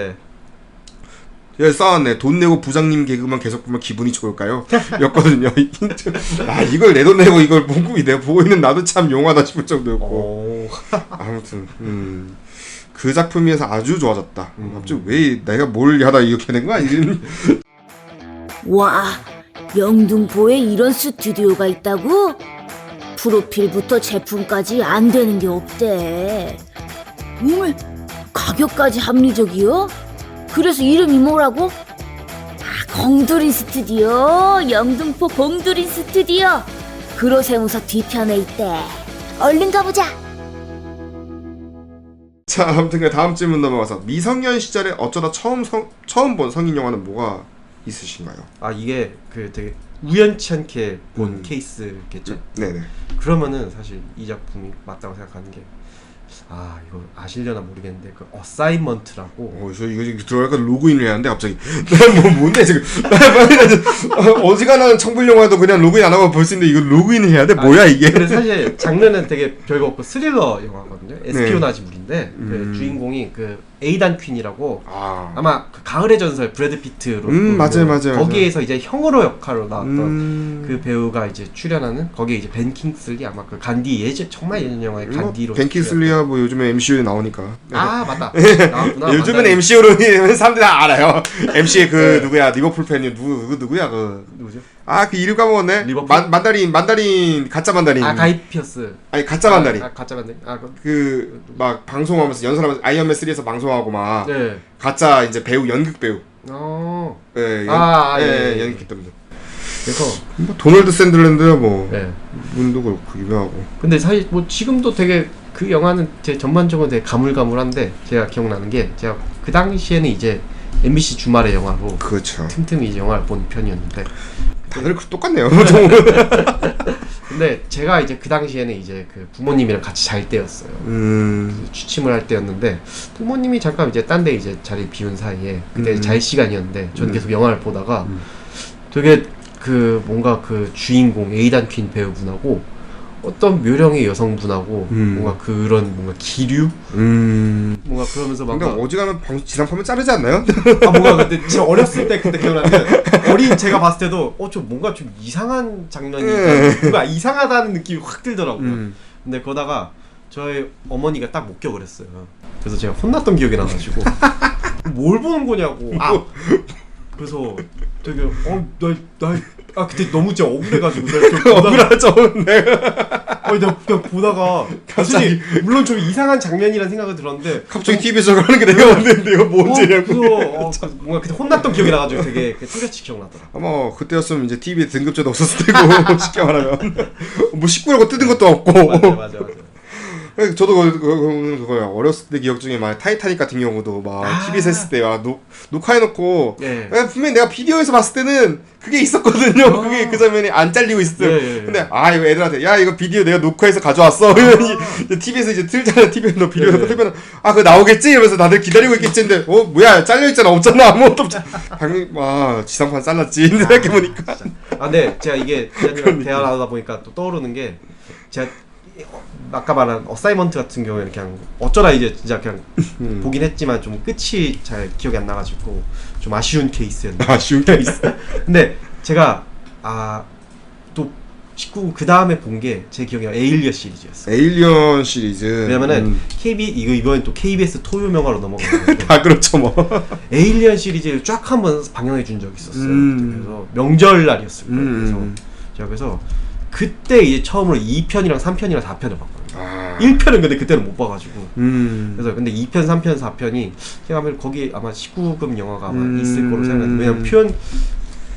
싸웠네. 돈 내고 부장님 개그만 계속 보면 기분이 좋을까요? 였거든요. 이걸 내 돈 내고 이걸 내가 보고 있는 나도 참 용하다 싶을 정도였고. 아무튼 그 작품에서 아주 좋아졌다. 갑자기 왜 내가 뭘 하다 이렇게 된 거야? 와, 영등포에 이런 스튜디오가 있다고? 프로필부터 제품까지 안 되는 게 없대. 가격까지 합리적이요? 그래서 이름이 뭐라고? 공두린 스튜디오, 영등포 공두린 스튜디오. 그로세무사 뒤편에 있대. 얼른 가보자. 자, 아무튼 다음 질문 넘어가서 미성년 시절에 어쩌다 처음 본 성인 영화는 뭐가 있으신가요? 아 이게 그 되게 우연치 않게 본 음. 케이스겠죠. 네네. 그러면은 사실 이 작품이 맞다고 생각하는 게 이거 아시려나 모르겠는데 그 어사이먼트라고 저 이거 지금 들어갈까 로그인을 해야 하는데 갑자기 뭔데 지금 어지간한 청불 영화도 그냥 로그인 안 하고 볼 수 있는데 이거 로그인을 해야 돼? 뭐야 이게? 근데 사실 장르는 되게 별거 없고 스릴러 영화거든요. 에스피오나지물인데 그 주인공이 그 에이단 퀸이라고 아마 그 가을의 전설 브래드 피트로 맞아요. 거기에서 이제 형으로 역할로 나왔던 그 배우가 이제 출연하는 거기에 이제 벤 킹슬리 아마 그 간디 예전 정말 예전 영화의 간디로 벤 킹슬리야 뭐 요즘에 MCU에 나오니까. 맞다 나왔구나. 요즘은 MCU로 사람들이 다 알아요. MC의 그 누구야 리버풀 팬이 누구야 그 누구죠? 그 이름 까먹었네. 리버풀? 만다린 가짜 만다린. 가이 피어스. 아니 가짜 만다린. 가짜 만다린. 그 막 방송하면서 연설하면서 아이언맨 3에서 방송하고 막 네. 가짜 이제 배우 연극 배우. 예, 연극 때문에. 그래서 뭐 도널드 샌들랜드야 뭐. 네. 분도 그렇고 유명하고. 근데 사실 뭐 지금도 되게 그 영화는 제 전반적으로 되게 가물가물한데 제가 기억나는 게 제가 그 당시에는 이제 MBC 주말의 영화로 그렇죠. 틈틈이 이제 영화를 본 편이었는데 다들 똑같네요. 근데 제가 이제 그 당시에는 이제 그 부모님이랑 같이 잘 때였어요. 취침을 할 때였는데 부모님이 잠깐 이제 딴 데 이제 자리 비운 사이에 그때 잘 시간이었는데 저는 계속 영화를 보다가 되게 그 뭔가 그 주인공 에이단 퀸 배우분하고 어떤 묘령의 여성분하고 뭔가 그런 뭔가 기류 뭔가 그러면서 막 근데 어지간하면 지상파면 자르지 않나요? 뭔가 근데 제가 어렸을 때 그때 기억나는데 어린 제가 봤을 때도 좀 뭔가 좀 이상한 장면이 뭔가 이상하다는 느낌이 확 들더라고요. 근데 그러다가 저희 어머니가 딱 목격을 했어요. 그래서 제가 혼났던 기억이 나가지고 뭘 보는 거냐고. 그래서 되게 그때 너무 진짜 억울해가지고 억울하죠. 내가 그냥 보다가 갑자기 물론 좀 이상한 장면이라는 생각을 들었는데 갑자기 TV에서 그러는 게 내가 왔는데 내가 뭔지냐고. 뭔가 그때 혼났던 기억이 나가지고 되게 뚜렷이 기억나더라. 아마 그때였으면 이제 TV에 등급제도 없었을 테고 쉽게 말하면 뭐 19라고 뜯은 것도 없고. 맞아. 저도 그거야. 어렸을 때 기억 중에 막 타이타닉 같은 경우도 막 TV에서 했을 때 녹화해놓고 분명히 내가 비디오에서 봤을 때는 그게 있었거든요. 그게 그 장면이 안 잘리고 있었어요. 근데 이거 애들한테 야 이거 비디오 내가 녹화해서 가져왔어. TV에서 이제 틀잖아. TV에서 비디오에서 틀면 그거 나오겠지 이러면서 다들 기다리고 있겠지. 근데 뭐야 잘려있잖아. 없잖아. 아무것도 없잖아. 당연히 지상파 잘랐지. 생각해보니까. 근데 제가 이게 대화 나누다 보니까 또 떠오르는 게 제가 아까 말한 어사이먼트 같은 경우에는 그냥 어쩌다 이제 진짜 그냥 보긴 했지만 좀 끝이 잘 기억이 안 나가지고 좀 아쉬운 케이스였는데. 아쉬운 케이스. 근데 제가 또 19 그 다음에 본 게 제 기억에 에일리언 시리즈였어요. 에일리언 시리즈. 왜냐면은 이번엔 또 KBS 토요 명화로 넘어가는데 다 그렇죠 뭐. 에일리언 시리즈를 쫙 한번 방영해 준 적이 있었어요. 그래서 명절 날이었을 거예요. 그래서 그때 이제 처음으로 2편이랑 3편이랑 4편을 봤거든요. 1편은 근데 그때는 못 봐가지고. 그래서 근데 2편, 3편, 4편이 제가 아마 거기 아마 19금 영화가 아마 있을 거로 생각해요. 왜냐면 표현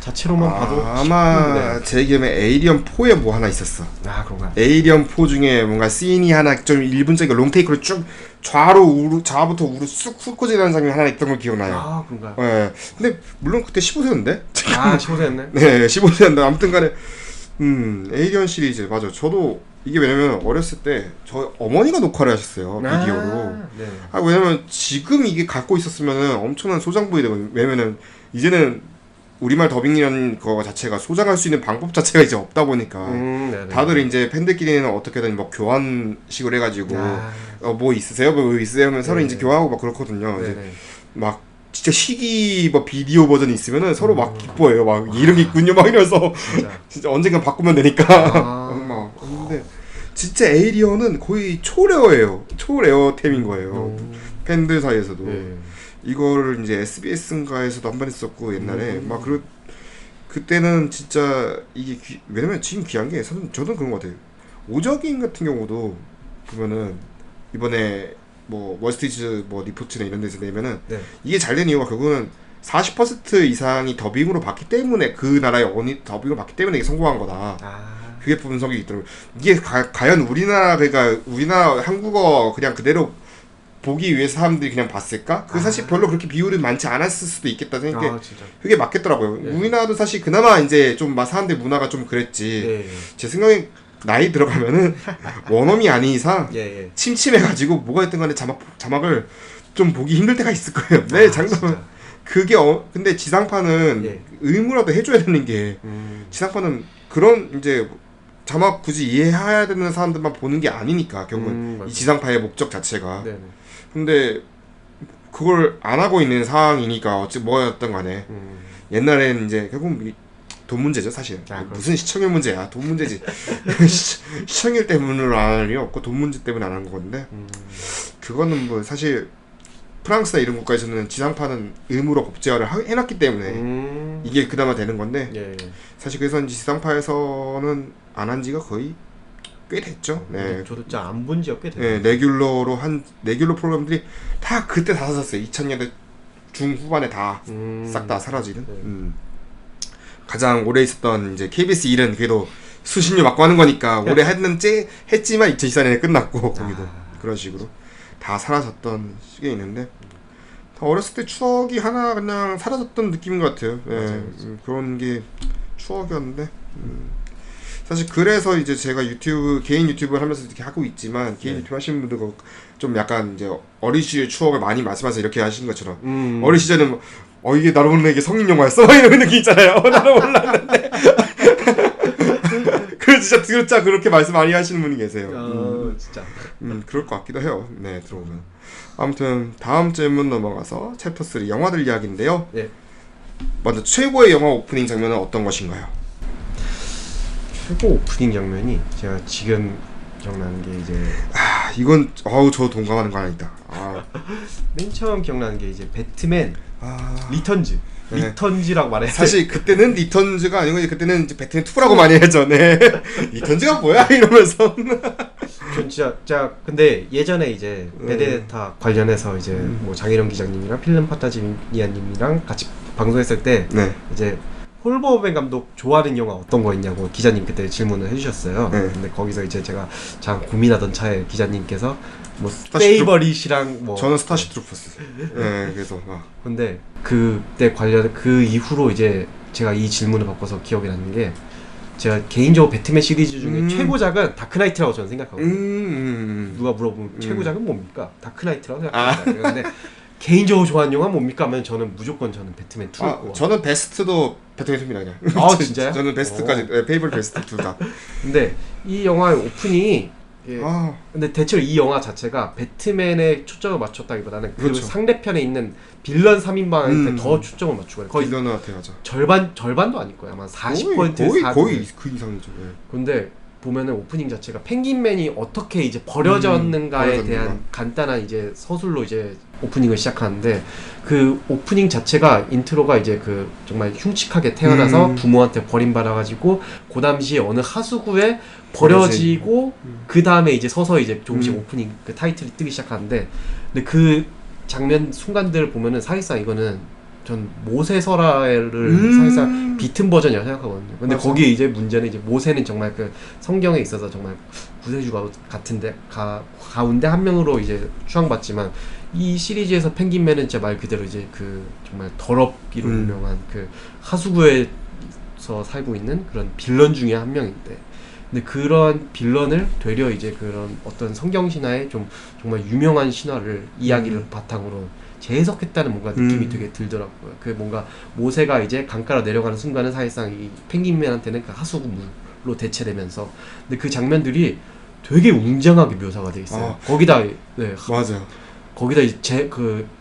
자체로만 봐도 아마 제 기억에 에이리언 4에 뭐 하나 있었어. 그런가요? 에이리언 4 중에 뭔가 씬이 하나 좀 1분짜리 롱테이크로 쭉 좌부터 우로 쑥 훑어지는 장면이 하나 있던 걸 기억나요. 그런가요? 네. 근데 물론 그때 15세였는데? 15세였네? 네, 15세였는데 아무튼 간에 에이리언 시리즈 맞아. 저도 이게 왜냐면 어렸을 때 저희 어머니가 녹화를 하셨어요. 비디오로. 왜냐면 지금 이게 갖고 있었으면은 엄청난 소장부이 되거든요. 왜냐면은 이제는 우리말 더빙이라는 거 자체가 소장할 수 있는 방법 자체가 이제 없다 보니까 다들 이제 팬들끼리는 어떻게든 뭐 교환식으로 해가지고 뭐 있으세요? 뭐 있으세요? 하면 서로 이제 교환하고 막 그렇거든요. 이제 막 진짜 시기 뭐 비디오 버전이 있으면은 서로 막 기뻐해요. 막 이름 있군요. 막 이러면서 진짜 언젠간 바꾸면 되니까. 근데 진짜 에이리언은 거의 초레어예요. 초레어템인 거예요. 팬들 사이에서도. 이거를 이제 SBS인가에서도 한 번 했었고 옛날에 그때는 진짜 이게 왜냐면 지금 귀한 게 저도 그런 것 같아요. 오적인 같은 경우도 보면은 이번에 뭐 월스트리트 뭐 리포트나 이런 데서 내면은 이게 잘 된 이유가 결국은 40% 이상이 더빙으로 봤기 때문에 그 나라의 더빙으로 봤기 때문에 이게 성공한 거다. 그게 분석이 있더라고요. 이게 과연 우리나라 한국어 그냥 그대로 보기 위해서 사람들이 그냥 봤을까? 그 사실 별로 그렇게 비율이 많지 않았을 수도 있겠다 생각해. 진짜. 그게 맞겠더라고요. 네. 우리나라도 사실 그나마 이제 좀 사람들 문화가 좀 그랬지. 네. 제 생각에 나이 들어가면은 원어민이 아닌 이상 예. 침침해가지고 뭐가 있든 간에 자막을 좀 보기 힘들 때가 있을 거예요. 네, 장담은. 그게 근데 지상파는 예. 의무라도 해줘야 되는 게 지상파는 그런 이제 자막 굳이 이해해야 되는 사람들만 보는 게 아니니까 결국은 이 지상파의 목적 자체가. 네네. 근데 그걸 안 하고 있는 상황이니까 어찌 뭐였던 간에 옛날에는 이제 결국 돈 문제죠 사실. 무슨 시청률 문제야, 돈 문제지. 시청률 때문으로 안 할 리 없고 돈 문제 때문에 안 하는 건데 그거는 뭐 사실 프랑스나 이런 국가에서는 지상파는 의무로 법제화를 해놨기 때문에 이게 그나마 되는 건데 예. 사실 그래서 지상파에서는 안 한 지가 거의 꽤 됐죠. 네. 저도 진짜 안 본 지가 꽤 됐어요. 네, 레귤러 프로그램들이 다 그때 다 사라졌어요. 2000년대 중후반에 다 싹 다 사라지는. 네. 가장 오래 있었던 이제 KBS 1은 그래도 수신료 맞고 하는 거니까 오래 했지만 2024년에 끝났고 거기도 그런 식으로 다 사라졌던 시기에 있는데 다 어렸을 때 추억이 하나 그냥 사라졌던 느낌인 것 같아요. 네, 맞아요. 그런 게 추억이었는데. 사실 그래서 이제 제가 개인 유튜브를 하면서 이렇게 하고 있지만 개인 유튜브 하시는 분들 좀 약간 이제 어린 시절 추억을 많이 말씀하셔서 이렇게 하시는 것처럼 어린 시절은 이게 나로 몰라 이게 성인 영화였어? 이런 느낌 있잖아요. 나로 몰랐는데 그 진짜 그렇게 말씀 많이 하시는 분이 계세요. 진짜. 그럴 것 같기도 해요. 네, 들어오면. 아무튼 다음 질문 넘어가서 챕터 3 영화들 이야기인데요. 네. 먼저 최고의 영화 오프닝 장면은 어떤 것인가요? 최고 오프닝 장면이 제가 지금 기억나는 게 이제 이건 저 동감하는 거 하나 있다. 맨 처음 기억나는 게 이제 배트맨 리턴즈. 네. 리턴즈라고 말해. 사실 그때는 리턴즈가 아니고 그때는 이제 배트맨 2라고 많이 하죠. 네. 리턴즈가 뭐야 이러면서. 전 진짜 근데 예전에 이제 베데타 관련해서 이제 뭐 장혜령 기자님이랑 필름 파타지니아님이랑 같이 방송했을 때 네. 이제 홀버벤 감독 좋아하는 영화 어떤 거 있냐고 기자님 그때 질문을 해주셨어요. 네. 근데 거기서 이제 제가 잠깐 고민하던 차에 기자님께서 뭐 스타쉽 페이버릿이랑 뭐 저는 스타쉽 트루퍼스. 네, 그래서 근데 그때 관련 그 이후로 이제 제가 이 질문을 바꿔서 기억이 나는 게 제가 개인적으로 배트맨 시리즈 중에 최고작은 다크나이트라고 저는 생각하거든요. 누가 물어보면 최고작은 뭡니까? 다크나이트라고 생각합니다. 근데 개인적으로 좋아하는 영화 뭡니까? 하면 저는 배트맨 2였고 저는 베스트도 배트맨 2입니다 그냥. 진짜요? 저는 베스트까지 페이블 베스트 둘 다. 근데 이 영화의 오프닝이 근데 대체로 이 영화 자체가 배트맨에 초점을 맞췄다기보다는 그렇죠. 그 상대편에 있는 빌런 3인방한테 더 초점을 맞추고 거의 빌런한테 하죠. 절반도 아닐 거야. 아마 40% 거의 그 이상이죠. 네. 근데 보면은 오프닝 자체가 펭귄맨이 어떻게 이제 버려졌는가에 대한 간단한 이제 서술로 이제 오프닝을 시작하는데 그 오프닝 자체가 인트로가 이제 그 정말 흉측하게 태어나서 부모한테 버림받아가지고 그 당시에 어느 하수구에 버려지고 그 다음에 이제 서서 이제 조금씩 오프닝 그 타이틀이 뜨기 시작하는데 근데 그 장면 순간들을 보면은 사실상 이거는 전 모세설화를 사실상 비튼 버전이라고 생각하거든요. 근데 맞아. 거기에 이제 문제는 이제 모세는 정말 그 성경에 있어서 정말 구세주가 같은데 가운데 한 명으로 이제 추앙받지만 이 시리즈에서 펭귄맨은 진짜 말 그대로 이제 그 정말 더럽기로 유명한 그 하수구에서 살고 있는 그런 빌런 중에 한 명인데 근데 그런 빌런을 되려 이제 그런 어떤 성경 신화의 좀 정말 유명한 신화를 이야기를 바탕으로 재해석했다는 뭔가 느낌이 되게 들더라고요. 그 뭔가 모세가 이제 강가로 내려가는 순간은 사실상 이 펭귄맨한테는 그 하수구물로 대체되면서 근데 그 장면들이 되게 웅장하게 묘사가 돼 있어요. 거기다 맞아요. 거기다 이제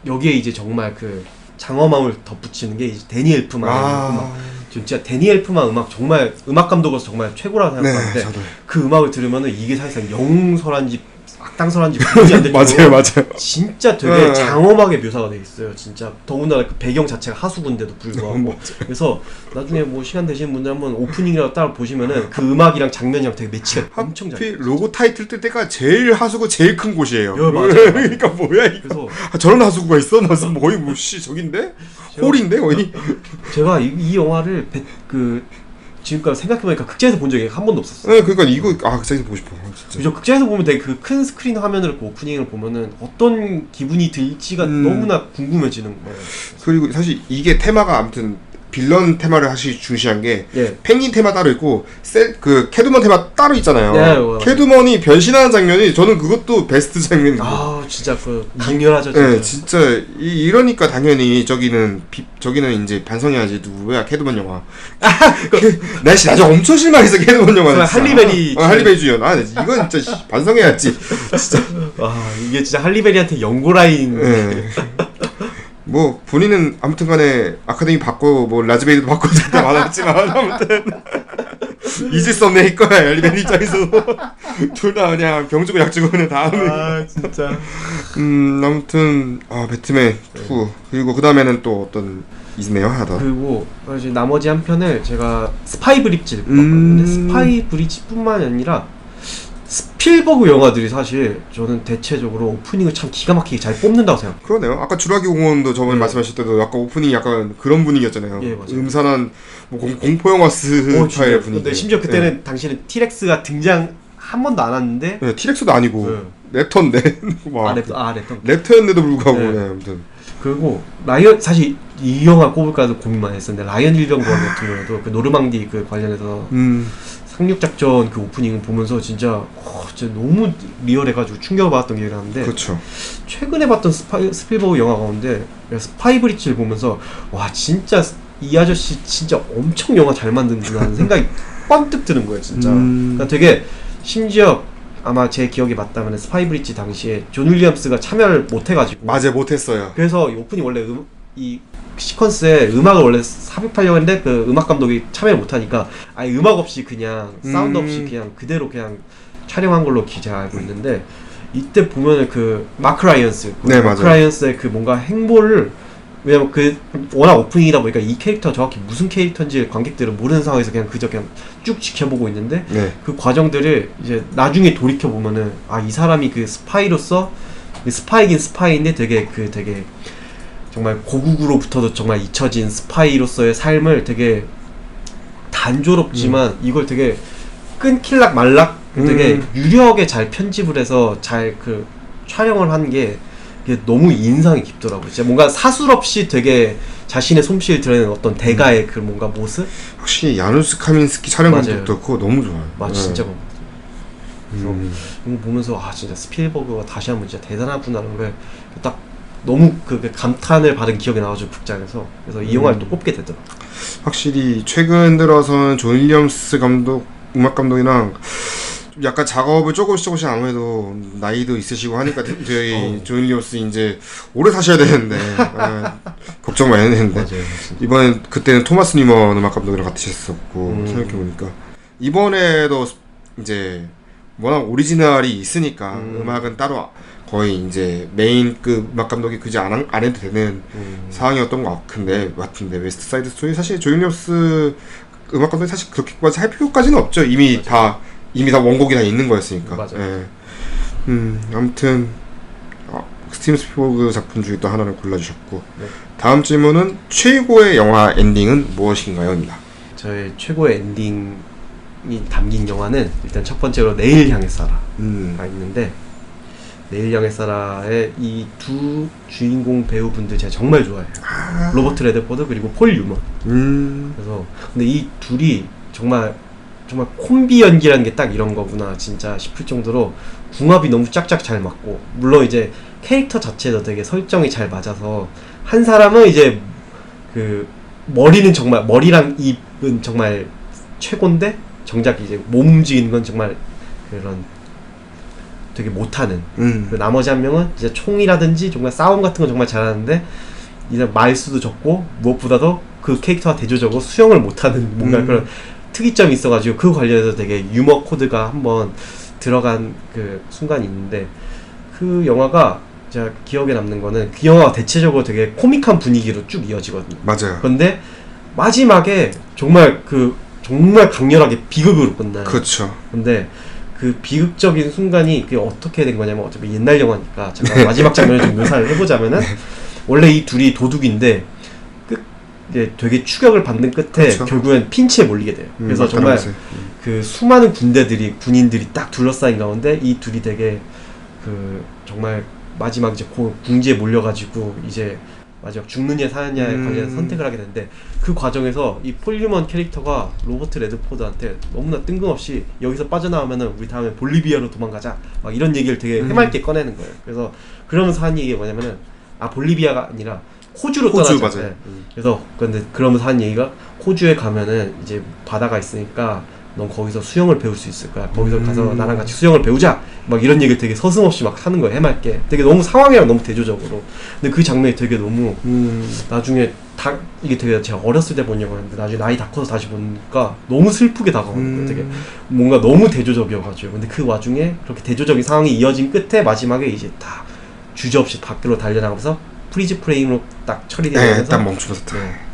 여기에 이제 정말 그 장엄함을 덧붙이는 게 이제 데니 엘프만의 음악. 진짜 데니 엘프만 음악 정말 음악 감독으로서 정말 최고라고 생각하는데 저도. 그 음악을 들으면은 이게 사실상 영설한지 악당설한지 구분이 안 될 맞아요. 진짜 되게 장엄하게 묘사가 돼 있어요. 진짜 더군다나 그 배경 자체가 하수구인데도 불구하고 그래서 나중에 뭐 시간 되시는 분들 한번 오프닝이라도 따라 보시면은 그 음악이랑 장면이랑 되게 매치가 엄청 잘 돼요. 로고 타이틀 뜰 때가 제일 하수구 제일 큰 곳이에요. 맞아요. 그러니까 뭐야 이거. 그래서 저런 하수구가 있어? 무슨 거의 저긴데? 홀인데 거의? 제가 이 영화를 지금까지 생각해보니까 극장에서 본 적이 한 번도 없었어요. 네, 그러니까 이거 극장에서 보고 싶어. 진짜. 그죠? 극장에서 보면 되게 그 큰 스크린 화면으로 그 오프닝을 보면은 어떤 기분이 들지가 너무나 궁금해지는 거예요. 그리고 사실 이게 테마가 아무튼 빌런 테마를 사실 중시한 게 예. 펭귄 테마 따로 있고 그 캐두먼 테마 따로 있잖아요. 네, 맞아요. 캐두먼이 변신하는 장면이 저는 그것도 베스트 장면이고. 아 진짜 그 강렬하죠. 진짜. 네, 진짜 이러니까 당연히 저기는 이제 반성해야지. 누구야 캐두먼 영화. 날씨 나중 엄청 실망했어 캐두먼 영화. 할리베리 할리베리 주연. 이건 진짜 반성해야지. 진짜. 이게 진짜 할리베리한테 연고라인. 네. 뭐 본인은 아무튼간에 아카데미 받고 뭐 라즈베리도 받고 진짜 많았지만 아무튼 잊을 수 없네 이거야 할리베리 입장에서도 둘 다 그냥 병 주고 약 주고 그냥 다음에. 진짜. 아무튼 배트맨 2 그리고 그 다음에는 또 어떤 있네요 하나 더. 그리고 이제 나머지 한 편을 제가 스파이 브릿지를 봤거든요. 스파이 브릿지뿐만이 아니라 스필버그 영화들이 사실 저는 대체적으로 오프닝을 참 기가 막히게 잘 뽑는다고 생각해요. 그러네요. 아까 주라기 공원도 저번에 말씀하실 때도 약간 오프닝이 약간 그런 분위기였잖아요. 예, 맞아요. 음산한 뭐 공포 영화 스타일의 분위기. 근데 심지어 그때는 당시에는 티렉스가 등장 한 번도 안 왔는데. 네, 티렉스도 아니고 랩터인데. 랩터. 랩터였는데도 불구하고. 네. 네, 아무튼. 그리고 라이언 사실 이 영화 꼽을까도 고민만 했었는데 라이언 일병권 같은 경우도 그 노르망디 그 관련해서 상륙작전 그 오프닝 보면서 진짜 너무 리얼해가지고 충격을 받았던 기억이 나는데. 그렇죠. 최근에 봤던 스필버그 영화 가운데 스파이 브릿지를 보면서 와 진짜 이 아저씨 진짜 엄청 영화 잘 만든다는 생각이 번뜩 드는 거예요 진짜. 그러니까 되게 심지어 아마 제 기억이 맞다면 스파이 브릿지 당시에 존 윌리엄스가 참여를 못해가지고. 맞아요, 못했어요. 그래서 이 오프닝 원래 이 시퀀스에 음악을 원래 삽입하려고 했는데 그 음악 감독이 참여를 못하니까 아예 음악 없이 그냥 사운드 없이 그냥 그대로 그냥 촬영한 걸로 제가 알고 있는데, 이때 보면은 그 마크 라이언스, 네, 마크 맞아요. 라이언스의 그 뭔가 행보를, 왜냐면 그 워낙 오프닝이다 보니까 이 캐릭터 정확히 무슨 캐릭터인지 관객들은 모르는 상황에서 그냥 그저 그냥 쭉 지켜보고 있는데 네. 그 과정들을 이제 나중에 돌이켜 보면은 이 사람이 그 스파이로서 스파이긴 스파이인데 되게 정말 고국으로부터도 정말 잊혀진 스파이로서의 삶을 되게 단조롭지만 이걸 되게 끊길락 말락 되게 유려하게 잘 편집을 해서 잘 그 촬영을 한 게 너무 인상이 깊더라고요. 진짜 뭔가 사술 없이 되게 자신의 솜씨를 드러내는 어떤 대가의 그 뭔가 모습? 확실히 야누스 카민스키 촬영 감독도 그렇고 너무 좋아요. 맞아, 진짜 고마워. 그래서 이거 보면서 진짜 스필버그가 다시 한번 진짜 대단하구나라는 걸 딱 너무 그 감탄을 받은 기억이 나가지고 극장에서. 그래서 이 영화를 또 꼽게 되더라고요. 확실히 최근 들어서는 존 윌리엄스 감독, 음악 감독이랑 약간 작업을 조금씩 아무래도 나이도 있으시고 하니까 저희 존 윌리엄스 이제 오래 사셔야 되는데 걱정 많이 했는데 맞아요, 이번엔 그때는 토마스 니먼 음악 감독이랑 같이 했었고 생각해보니까 이번에도 이제 워낙 오리지널이 있으니까 음악은 따로 거의 이제 메인급 음악 감독이 굳이 안 해도 되는 상황이었던 것 같은데 웨스트 사이드 스토리 사실 존 윌리엄스 음악 감독이 사실 그렇게까지 할 필요까지는 없죠. 이미 다 원곡이 다 있는 거였으니까. 맞아요. 예. 아무튼 스티븐 스필버그 작품 중에 또 하나를 골라주셨고 네. 다음 질문은 최고의 영화 엔딩은 무엇인가요?입니다. 저의 최고의 엔딩이 담긴 영화는 일단 첫 번째로 내일 향해 살아가 있는데, 내일 향해 살아의 이 두 주인공 배우분들 제가 정말 좋아해요. 로버트 레드포드 그리고 폴 유먼. 그래서 근데 이 둘이 정말 콤비 연기라는 게 딱 이런 거구나 진짜 싶을 정도로 궁합이 너무 짝짝 잘 맞고, 물론 이제 캐릭터 자체도 되게 설정이 잘 맞아서 한 사람은 이제 그 머리랑 입은 정말 최고인데 정작 이제 몸 움직이는 건 정말 그런 되게 못하는. 그 나머지 한 명은 이제 총이라든지 정말 싸움 같은 건 정말 잘하는데 이제 말수도 적고 무엇보다도 그 캐릭터와 대조적으로 수영을 못하는 뭔가 그런 특이점이 있어가지고 그 관련해서 되게 유머 코드가 한번 들어간 그 순간이 있는데, 그 영화가 제가 기억에 남는 거는 그 영화가 대체적으로 되게 코믹한 분위기로 쭉 이어지거든요. 맞아요. 근데 마지막에 정말 강렬하게 비극으로 끝나요. 그렇죠. 근데 그 비극적인 순간이 그게 어떻게 된 거냐면, 어차피 옛날 영화니까 잠깐 마지막 장면을 좀 묘사를 해보자면은 원래 이 둘이 도둑인데 이제 되게 추격을 받는 끝에 그렇죠. 결국엔 핀치에 몰리게 돼요. 그래서 정말 그 수많은 군인들이 딱 둘러싸인 가운데 이 둘이 되게 그 정말 마지막 이제 궁지에 몰려가지고 이제 마지막 죽느냐 사느냐에 관련해서 선택을 하게 되는데 그 과정에서 이 폴 뉴먼 캐릭터가 로버트 레드포드한테 너무나 뜬금없이 여기서 빠져나오면은 우리 다음에 볼리비아로 도망가자 막 이런 얘기를 되게 해맑게 꺼내는 거예요. 그래서 그러면서 하는 얘기가 뭐냐면은 볼리비아가 아니라 호주로 호주, 떠나자. 맞아요. 네. 그래서 근데 그러면서 하는 얘기가 호주에 가면은 이제 바다가 있으니까 넌 거기서 수영을 배울 수 있을 거야. 거기서 가서 나랑 같이 수영을 배우자. 막 이런 얘기를 되게 서슴없이 막 하는 거예요. 해맑게. 되게 너무 상황이랑 너무 대조적으로. 근데 그 장면이 되게 너무 나중에 이게 되게 제가 어렸을 때 본 영화인데 나중에 나이 다 커서 다시 보니까 너무 슬프게 다가오는 거예요. 되게 뭔가 너무 대조적이어가지고. 근데 그 와중에 그렇게 대조적인 상황이 이어진 끝에 마지막에 이제 다 주저없이 밖으로 달려나가면서 프리즈 프레임으로 딱 처리되면서 딱 멈추면서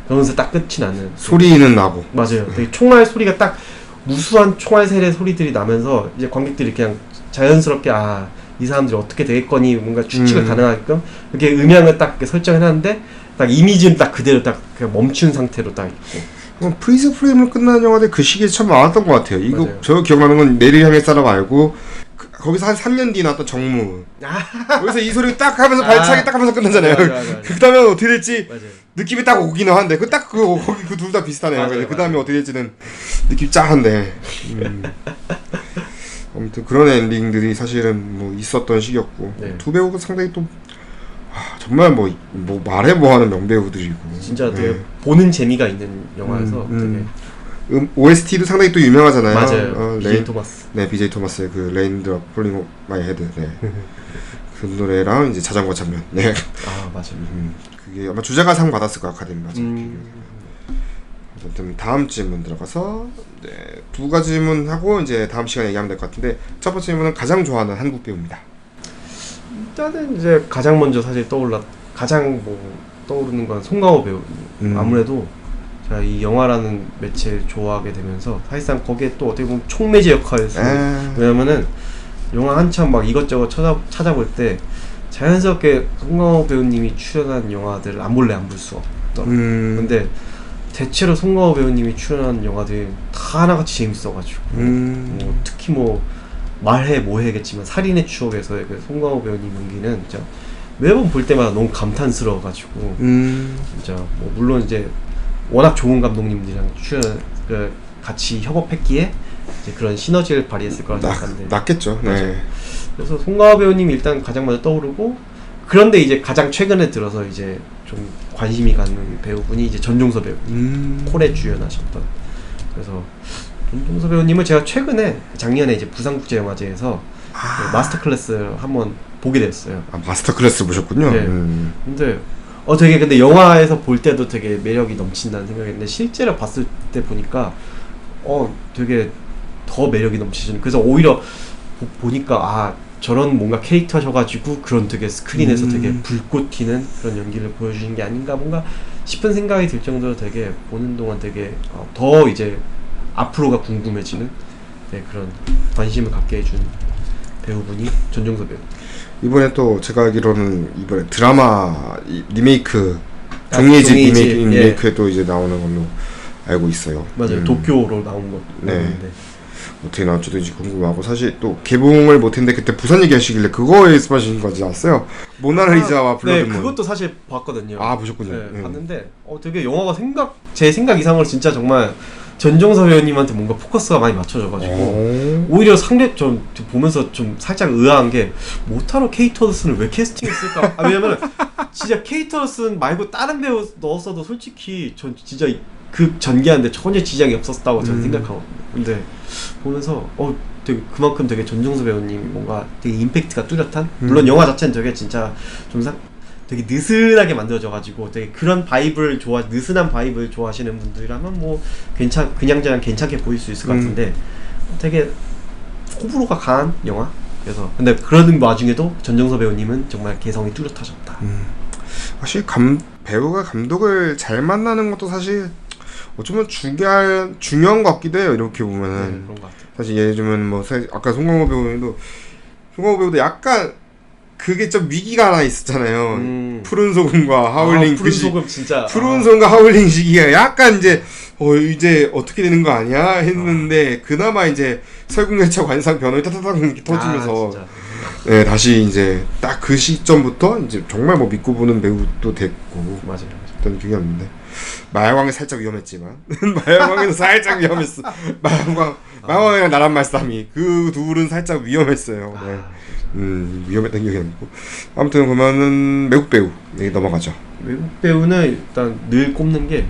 그러면서 딱 끝이 나는 소리는 나고 맞아요. 되게 총알 소리가 딱 무수한 총알 세례 소리들이 나면서 이제 관객들이 그냥 자연스럽게 이 사람들이 어떻게 되겠거니 뭔가 추측을 가능하게끔 이렇게 음향을 딱 이렇게 설정해놨는데 딱 이미지는 딱 그대로 딱 그냥 멈춘 상태로 딱 있고. 프리즈 프레임으로 끝나는 영화들 그 시기에 참 많았던 것 같아요. 이거 맞아요. 저 기억나는 건 내를 향해 사람 알고 거기서 한 3년 뒤에 나왔던 정무. 거기서 이 소리 딱 하면서 발차기 딱 하면서 끝나잖아요. 맞아. 그 다음에 어떻게 될지 맞아요. 느낌이 딱 오기는 한데 거기 그 둘 다 비슷하네요. 맞아요, 그 다음에 어떻게 될지는 느낌이 짠한데. 아무튼 그런 엔딩들이 사실은 뭐 있었던 시기였고 네. 두 배우가 상당히 또 정말 뭐 말해 뭐하는 명배우들이고 진짜 되게 보는 재미가 있는 영화여서 되게 OST도 상당히 또 유명하잖아요. 맞아요. BJ 토마스. 네, BJ 토마스의 그 레인드롭 폴링 온 마이 헤드. 네. 그 노래랑 이제 자전거 장면. 네. 맞아요. 그게 아마 주제가 상 받았을 거야, 아카데미 맞아. 어쨌든 다음 질문 들어가서 두 가지 질문 하고 이제 다음 시간에 얘기하면 될 것 같은데 첫 번째 질문은 가장 좋아하는 한국 배우입니다. 일단은 이제 가장 먼저 사실 가장 떠오르는 건 송강호 배우. 아무래도 제가 이 영화라는 매체를 좋아하게 되면서 사실상 거기에 또 어떻게 보면 촉매제 역할이었어요. 왜냐면은 영화 한참 막 이것저것 찾아볼 때 자연스럽게 송강호 배우님이 출연한 영화들을 안 볼 수 없더라고요. 근데 대체로 송강호 배우님이 출연한 영화들이 다 하나같이 재밌어가지고 특히 말해 뭐해겠지만 살인의 추억에서의 그 송강호 배우님 연기는 진짜 매번 볼 때마다 너무 감탄스러워가지고 진짜 물론 이제 워낙 좋은 감독님들이랑 같이 협업했기에 이제 그런 시너지를 발휘했을 거라 생각하는데 낫겠죠. 네. 그래서 송강호 배우님이 일단 가장 먼저 떠오르고 그런데 이제 가장 최근에 들어서 이제 좀 관심이 가는 배우분이 이제 전종서 배우 콜에 주연하셨던. 그래서 전종서 배우님을 제가 작년에 이제 부산국제영화제에서 마스터 클래스를 한번 보게 됐어요. 마스터 클래스 보셨군요. 네. 근데 되게 근데 영화에서 볼 때도 되게 매력이 넘친다는 생각이었는데 실제로 봤을 때 보니까 되게 더 매력이 넘치시는. 그래서 오히려 보니까 저런 뭔가 캐릭터셔가지고 그런 되게 스크린에서 되게 불꽃 튀는 그런 연기를 보여주신 게 아닌가 뭔가 싶은 생각이 들 정도로 되게 보는 동안 되게 더 이제 앞으로가 궁금해지는 그런 관심을 갖게 해준 배우분이 전종서 배우. 이번에 또 제가 알기로는 이번에 드라마 리메이크 종이집 리메이크에 또 이제 나오는 걸로 알고 있어요. 맞아요. 도쿄로 나온 것도 있는데 어떻게 나올지도 이제 궁금하고 사실 또 개봉을 못했는데 그때 부산 얘기하시길래 그거에 스파신 거지 않았어요? 모나리자와 블러드문. 네, 그것도 사실 봤거든요. 보셨군요. 네, 봤는데 되게 영화가 제 생각 이상으로 진짜 정말 전종서 배우님한테 뭔가 포커스가 많이 맞춰져가지고 오히려 좀 보면서 좀 살짝 의아한 게 모타로 케이트 허드슨을 왜 캐스팅했을까? 왜냐면 진짜 케이트 허드슨 말고 다른 배우 넣었어도 솔직히 전 진짜 그 전개하는데 전혀 지장이 없었다고 저는 생각하거든요. 근데 보면서 되게 그만큼 되게 전종서 배우님이 뭔가 되게 임팩트가 뚜렷한. 물론 영화 자체는 되게 진짜 좀 되게 느슨하게 만들어져가지고 되게 그런 바이브를 느슨한 바이브를 좋아하시는 분들이라면 그냥저냥 괜찮게 보일 수 있을 것 같은데 되게 호불호가 강한 영화. 그래서 근데 그러는 와중에도 전종서 배우님은 정말 개성이 뚜렷하셨다. 사실 배우가 감독을 잘 만나는 것도 사실 어쩌면 중요한 것 같기도 해요. 이렇게 보면은 그런 것 같아요. 사실 예를 들면 아까 송강호 배우도 약간 그게 좀 위기가 하나 있었잖아요. 푸른 소금과 하울링 푸른 소금 진짜 푸른 소금과 하울링 시기가 약간 이제 이제 어떻게 되는 거 아니야 했는데 그나마 이제 설국열차 관상 변호에 타타닥 이렇게 터지면서 네, 다시 이제 딱 그 시점부터 이제 정말 뭐 믿고 보는 배우도 됐고 맞아요. 어떤 기억이 없는데 마야광이 살짝 위험했지만 마야광에서 살짝 위험했어. 마야광이랑 나란 말싸움이 그 둘은 살짝 위험했어요. 네. 위험했던 기억이 남고 아무튼 그러면은 외국 배우 얘기 넘어가죠. 외국 배우는 일단 늘 꼽는 게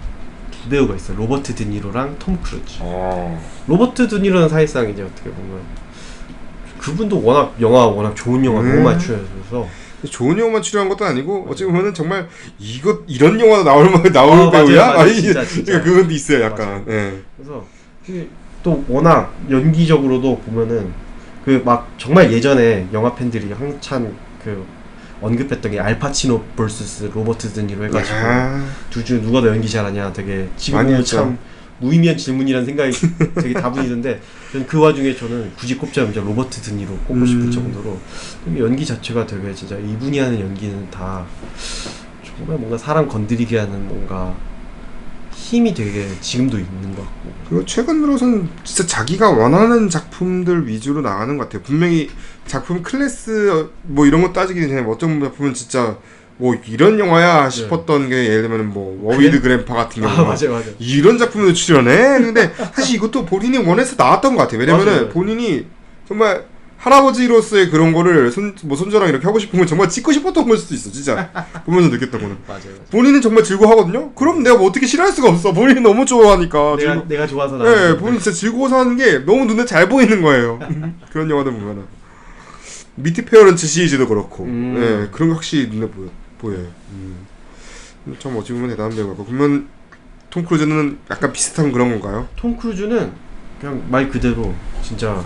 두 배우가 있어요. 로버트 드니로랑 톰 크루즈. 로버트 드니로는 사실상 이제 어떻게 보면 그분도 워낙 좋은 영화 너무 많이 출연해서 좋은 영화만 출연한 것도 아니고 어찌 보면은 정말 이런 영화도 나올 배우야? 맞아요. 진짜. 그건 있어요 약간. 네. 그래서 또 워낙 연기적으로도 보면은 그 막 정말 예전에 영화 팬들이 한참 그 언급했던 게 알파치노 vs 로버트 드니로 해가지고 둘 중 누가 더 연기 잘하냐 되게 지금도 참 무의미한 질문이라는 생각이 되게 다분히던데 그 와중에 저는 굳이 꼽자면 로버트 드니로 꼽고 싶을 정도로 연기 자체가 되게 진짜 이분이 하는 연기는 다 정말 뭔가 사람 건드리게 하는 뭔가 힘이 되게 지금도 있는 것 같고 그리고 최근 들어서는 진짜 자기가 원하는 작품들 위주로 나가는 것 같아요. 분명히 작품 클래스 뭐 이런 거 따지기 전에 어떤 작품은 진짜 뭐 이런 영화야 싶었던 게 예를 들면 뭐 워위드 그랜파 같은 경우 맞아요. 이런 작품도 출연해? 근데 사실 이것도 본인이 원해서 나왔던 것 같아요. 왜냐면은 본인이 정말 할아버지로서의 그런 거를 손자랑 이렇게 하고 싶은 건 정말 찍고 싶었던 걸 수도 있어. 진짜 보면서 느꼈던 거는 맞아요. 본인은 정말 즐거워하거든요. 그럼 내가 뭐 어떻게 싫어할 수가 없어. 본인이 너무 좋아하니까 내가 좋아서 네, 본인 진짜 즐거워서 하는 게 너무 눈에 잘 보이는 거예요. 그런 영화들 보면은 미티 페어런츠 시리즈도 그렇고 네, 그런 거 확실히 눈에 보여요. 참 어찌 보면 대단한 배우 같고. 그러면 톰 크루즈는 약간 비슷한 그런 건가요? 톰 크루즈는 그냥 말 그대로 진짜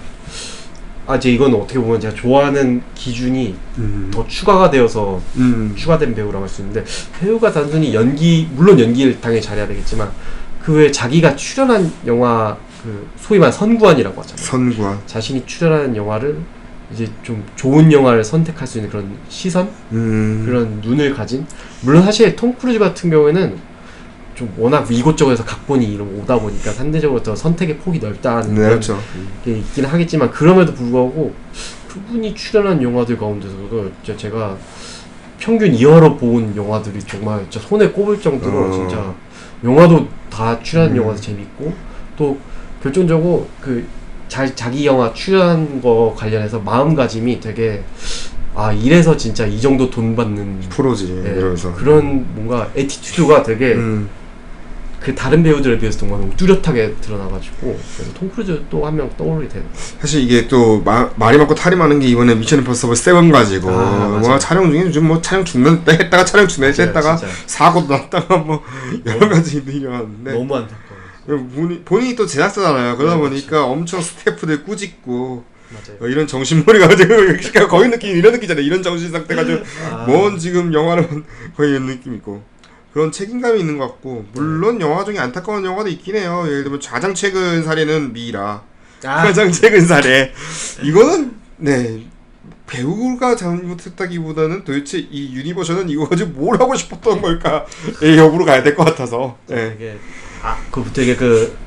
이제 이건 어떻게 보면 제가 좋아하는 기준이 더 추가가 되어서 추가된 배우라고 할 수 있는데 배우가 단순히 물론 연기를 당연히 잘해야 되겠지만 그 외에 자기가 출연한 영화 그 소위 말 선구안이라고 하잖아요. 선구안. 자신이 출연하는 영화를 이제 좀 좋은 영화를 선택할 수 있는 그런 시선? 그런 눈을 가진 물론 사실 톰 크루즈 같은 경우에는 좀 워낙 이곳저곳에서 각본이 이런 오다 보니까 상대적으로 더 선택의 폭이 넓다는 그렇죠. 게 있긴 하겠지만 그럼에도 불구하고 그분이 출연한 영화들 가운데서도 진짜 제가 평균 2화로 본 영화들이 정말 진짜 손에 꼽을 정도로 진짜 영화도 다 출연한 영화도 재밌고 또 결정적으로 그 자기 영화 출연한 거 관련해서 마음가짐이 되게 이래서 진짜 이 정도 돈 받는 프로지 이러면서 그런 뭔가 애티튜드가 되게 그 다른 배우들에 비해서 정말 너무 뚜렷하게 드러나가지고 그래서 톰 크루즈 또 한 명 떠오르게 되는. 사실 이게 또 말이 많고 탈이 많은 게 이번에 미션 임퍼서블 7 가지고 뭐 촬영 중에 요즘 뭐 촬영 중단했다 했다가 촬영 중단했다가 사고도 났다가 뭐 여러 가지 일이 왔는데 너무 안타까워. 본인이 또 제작사잖아요. 그러다 보니까 엄청 스태프들 꾸짖고 맞아요. 이런 정신머리가 가지고 거의 느낌 이런 느낌이잖아요. 이런 정신 상태 가지고 뭔 지금 영화를 거의 이런 느낌 있고 그런 책임감이 있는 것 같고 물론 영화 중에 안타까운 영화도 있긴 해요. 예를 들면 가장 최근 사례는 미라. 가장 최근 사례 이거는 네 배우가 잘못했다기보다는 도대체 이 유니버셜은 이거 가지고 뭘 하고 싶었던 걸까의 여부로 가야 될 것 같아서 네. 되게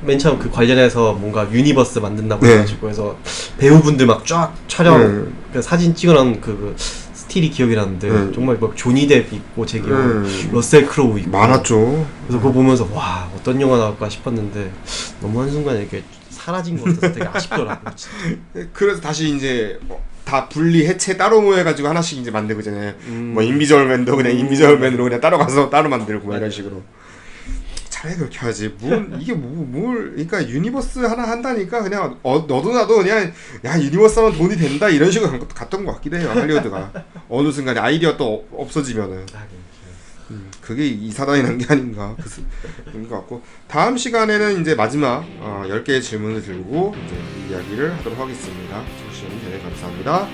맨 처음 그 관련해서 뭔가 유니버스 만든다고 해가지고 해서 배우분들 막 쫙 촬영 그 사진 찍어놓은 그 스틸이 기억이 나는데 정말 막 조니 뎁 있고 제 기억 러셀 크로우 있고 많았죠. 그래서 그거 보면서 와 어떤 영화 나올까 싶었는데 너무 한순간에 이렇게 사라진 것 같아서 되게 아쉽더라고요. 그래서 다시 이제 다 분리 해체 따로 모여가지고 하나씩 이제 만들고 있잖아요. 뭐 인비저블맨도 그냥 인비저블맨으로 그냥 따로 가서 따로 만들고 이런 식으로. 차라리 그렇게 하지. 이게 그러니까 유니버스 하나 한다니까 그냥 너도 나도 그냥 야 유니버스 하면 돈이 된다 이런 식으로 갔던 것 같기도 해요. 할리우드가 어느 순간에 아이디어 또 없어지면은 그게 이 사단이 난 게 아닌가 그런 것 같고 다음 시간에는 이제 마지막 10개의 질문을 들고 이제 이야기를 하도록 하겠습니다. 청취자님 감사합니다.